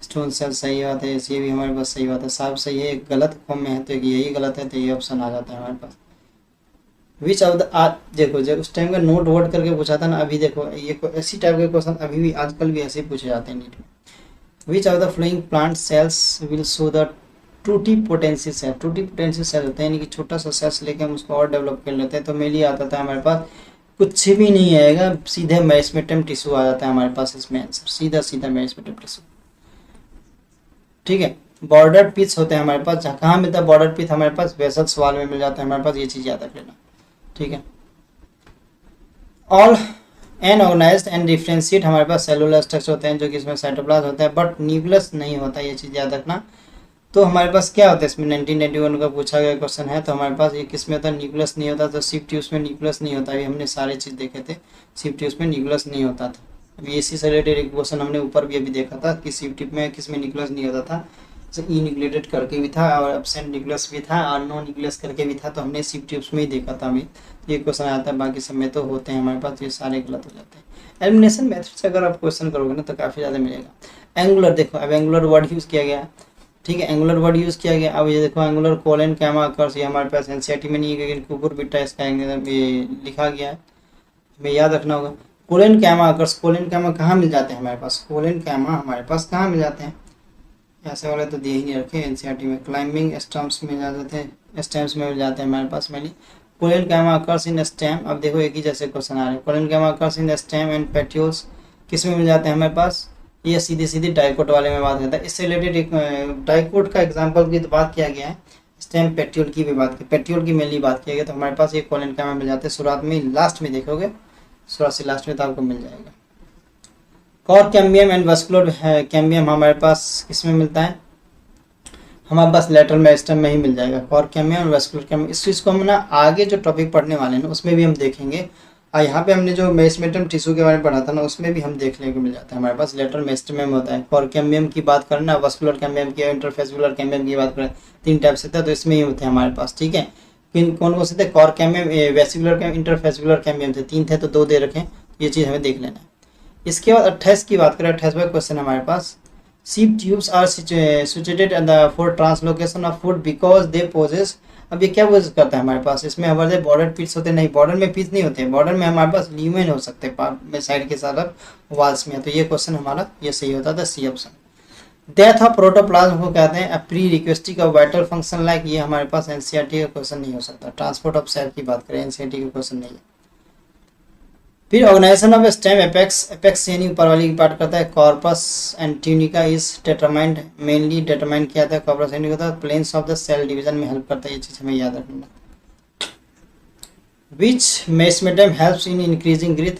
स्टोन सेल सही बात है, ये भी हमारे पास सही बात है, सब सही है। एक गलत फॉर्म में है तो यही गलत है, तो ये ऑप्शन आ जाता है हमारे पास। विच ऑफ द, आज देखो जब उस टाइम का नोट वर्ड करके पूछा था ना, अभी देखो ये ऐसी टाइप के क्वेश्चन अभी भी आजकल भी ऐसे ही पूछे जाते हैं नीट में। Which of the flowing plant cells will show the totipotential cell, totipotential cell होते हैं यानी कि छोटा सा सेल्स लेके हम उसको और डेवलप कर लेते हैं। तो मेनली आता था हमारे पास कुछ भी नहीं आएगा, सीधे मेरिस्टेम टिश्यू आ जाता है हमारे पास इसमें आंसर, सीधा सीधा मेरिस्टेम टिश्यू, ठीक है। बॉर्डर पीस होते हैं हमारे पास, जहाँ कहाँ मिलता है बॉर्डर पीस, हमारे पास वेसल्स वाल में मिल जाता है हमारे पास, ये चीज़ याद रख लेना, ठीक है। All an organised and differentiate हमारे पास सेलुलर स्ट्रक्चर होते हैं जो कि इसमें साइटोप्लाज्म होता है, बट न्यूक्लियस नहीं होता, ये चीज़ याद रखना। तो हमारे पास क्या होता है इसमें 1991 का पूछा गया क्वेश्चन है। तो हमारे पास ये किस में होता है, न्यूक्लियस नहीं होता। तो सिप ट्यूब्स में न्यूक्लियस नहीं होता, अभी हमने सारे चीज़ देखे थे, सिप ट्यूब्स में न्यूक्लियस नहीं होता था। अभी इसी से रिलेटेड एक क्वेश्चन हमने ऊपर भी अभी देखा था कि सिप ट्यूब में किस में न्यूक्लियस नहीं होता था, ई न्यूक्लिएटेड करके भी था और एब्सेंट न्यूक्लियस भी था और नॉन न्यूक्लियस करके भी था। तो हमने सिप ट्यूब्स में ही देखा था अभी, ये क्वेश्चन आता है, बाकी सब में तो होते हैं हमारे पास, ये सारे गलत हो जाते हैं। एलिमिनेशन मेथड से अगर आप क्वेश्चन करोगे ना तो काफ़ी ज़्यादा मिलेगा। एंगुलर देखो, अब एंगुलर वर्ड यूज़ किया गया, ठीक है, एंगुलर वर्ड यूज़ किया गया। अब ये देखो एंगुलर कोलन कैमा अकर्स, ये हमारे पास एनसीईआरटी में नहीं है लेकिन कुकुर बिट्टा इसका ये लिखा गया है, हमें याद रखना होगा। कोलन कैमा अकर्स, कोलन कैमा कहाँ मिल जाते हैं हमारे पास, कोलन कैमा हमारे पास कहाँ मिल जाते हैं, ऐसे वाले तो दिए ही नहीं रखे एनसीईआरटी में। क्लाइंबिंग स्टम्प्स में जा जाते हैं, स्टेम्स में मिल जाते हैं हमारे पास mainly. Collenchyma occurs in stem, अब देखो एक ही जैसे क्वेश्चन आ रहे हैं। Collenchyma occurs in stem and petioles किस में मिल जाते हैं हमारे पास, ये सीधी सीधी डाइकोट वाले में बात करता है। इससे रिलेटेड एक डाइकोट का एग्जांपल की तो बात किया गया है, स्टेम पेट्यूल की भी बात की, पेट्यूल की मेनली बात किया गया। तो हमारे पास ये कोलन कैमा मिल जाते हैं, शुरुआत में लास्ट में देखोगे, शुरुआत से लास्ट में तो आपको मिल जाएगा। Cork cambium and vascular cambium हमारे पास किस में मिलता है, हमारे पास लेटरल मेरिस्टेम में ही मिल जाएगा कॉर कैम्बियम और वस्कुलर कैम्बियम। इस चीज़ को हम ना आगे जो टॉपिक पढ़ने वाले हैं ना उसमें भी हम देखेंगे, और यहाँ पे हमने जो मेरिस्टेम टिश्यू के बारे में पढ़ा था ना उसमें भी हम देखने को मिल जाता है। हमारे पास लेटरल मेरिस्टेम होता है, कॉर कैम्बियम की बात करें ना, वस्कुलर कैम्बियम की, इंटरफेसुलर कैम्बियम की बात करें, 3 टाइप से था तो इसमें ही होते हैं हमारे पास, ठीक है। कौन कौन से थे, cork cambium, vascular cambium, interfascicular cambium थे, 3 थे तो 2 दे रखें, ये चीज़ हमें देख लेना है। इसके बाद 28 की बात करें, 28वां क्वेश्चन हमारे पास, sieve tubes are situated at the for translocation of food because they possess, अब ये क्या पोजेस करता है हमारे पास, इसमें हमारे बॉर्डर पीस होते नहीं, बॉर्डर में पीस नहीं होते, बॉर्डर में हमारे पास ल्यूमेन हो सकते हैं में साइड के साथ वाल्स में। तो ये क्वेश्चन हमारा ये सही होता था, C option. Death of protoplasm को कहते हैं prerequisite of vital function like, ये हमारे पास एनसीईआरटी का क्वेश्चन नहीं हो सकता। ट्रांसपोर्ट ऑफ सेल की बात करें, एनसीईआरटी का क्वेश्चन नहीं है। फिर organisation of stem apex, apex यानी ऊपर वाली की पार्ट करता है। Corpus and tunica is determined, mainly determine किया था corpus and tunica, planes of the cell division में हेल्प करता है, ये चीज़ हमें याद रखना। विच मेसमेटम हेल्प्स इन इंक्रीजिंग ग्रीथ,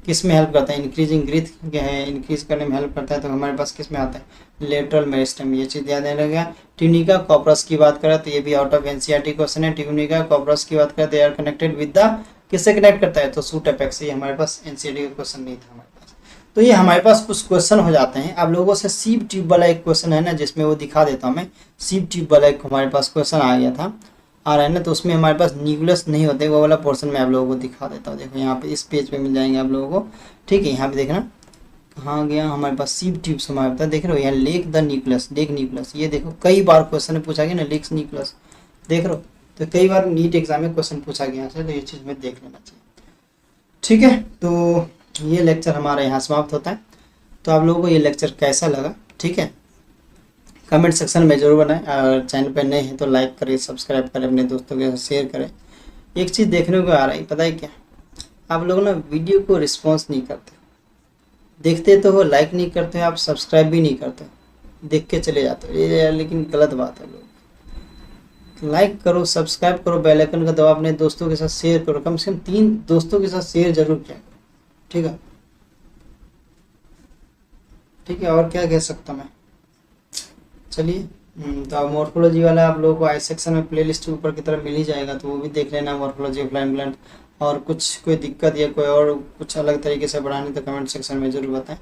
किस में हेल्प करता है, इंक्रीजिंग ग्रीथ क्या है, इंक्रीज करने में हेल्प करता है, तो हमारे पास किस में आता है, लेटरल मेरिस्टेम, ये चीज़ याद रहने लगा। ट्यूनिका कॉर्पस की बात करें तो ये भी आउट ऑफ एनसीईआरटी क्वेश्चन है। ट्यूनिका कॉर्पस की बात करें they are connected with the, किससे कनेक्ट करता है, तो सूट एपेक्स, ये हमारे पास एनसीईआरटी का क्वेश्चन नहीं था हमारे पास। तो ये हमारे पास कुछ क्वेश्चन हो जाते हैं। आप लोगों से सीप ट्यूब वाला एक क्वेश्चन है ना, जिसमें वो दिखा देता हूँ मैं, सीप ट्यूब वाला एक हमारे पास क्वेश्चन आ गया था, आ रहा है ना, तो उसमें हमारे पास न्यूक्लियस नहीं होते, वो वाला पोर्शन मैं आप लोगों को दिखा देता हूँ। देखो यहाँ पे इस पेज पे मिल जाएंगे आप लोगों को, ठीक है। यहाँ पे देखना कहाँ गया हमारे पास सीप ट्यूब्स, हमारे पास देख रहे हो यहाँ lake the nucleus, lake nucleus, ये देखो कई बार क्वेश्चन में पूछा गया ना, लेक्स न्यूक्लियस, देख रहे हो, तो कई बार नीट एग्जाम में क्वेश्चन पूछा गया है, तो ये चीज़ में देख लेना चाहिए, ठीक है। तो ये लेक्चर हमारा यहाँ समाप्त होता है। तो आप लोगों को ये लेक्चर कैसा लगा, ठीक है, कमेंट सेक्शन में जरूर बनाएं, और चैनल पर नए हैं तो लाइक करें, सब्सक्राइब करें, अपने दोस्तों के साथ शेयर करें। एक चीज़ देखने को आ रहा है, पता है क्या, आप लोग ना वीडियो को रिस्पॉन्स नहीं करते, देखते तो हो, लाइक नहीं करते हो, आप सब्सक्राइब भी नहीं करते, देख के चले जाते हो, ये यार लेकिन गलत बात है। लोग लाइक करो, सब्सक्राइब करो, बेल आइकन का दबाओ, अपने दोस्तों के साथ शेयर करो, कम से कम 3 दोस्तों के साथ शेयर जरूर किया करो, ठीक है, ठीक है। और क्या कह सकता मैं, चलिए। तो मॉर्फोलॉजी वाला आप लोगों को आई सेक्शन में प्लेलिस्ट ऊपर की तरफ मिल ही जाएगा, तो वो भी देख लेना, मॉर्फोलॉजी ऑफ लाइन ब्लैंड। और कुछ कोई दिक्कत या कोई और कुछ अलग तरीके से बढ़ाने तो कमेंट सेक्शन में जरूर बताएं।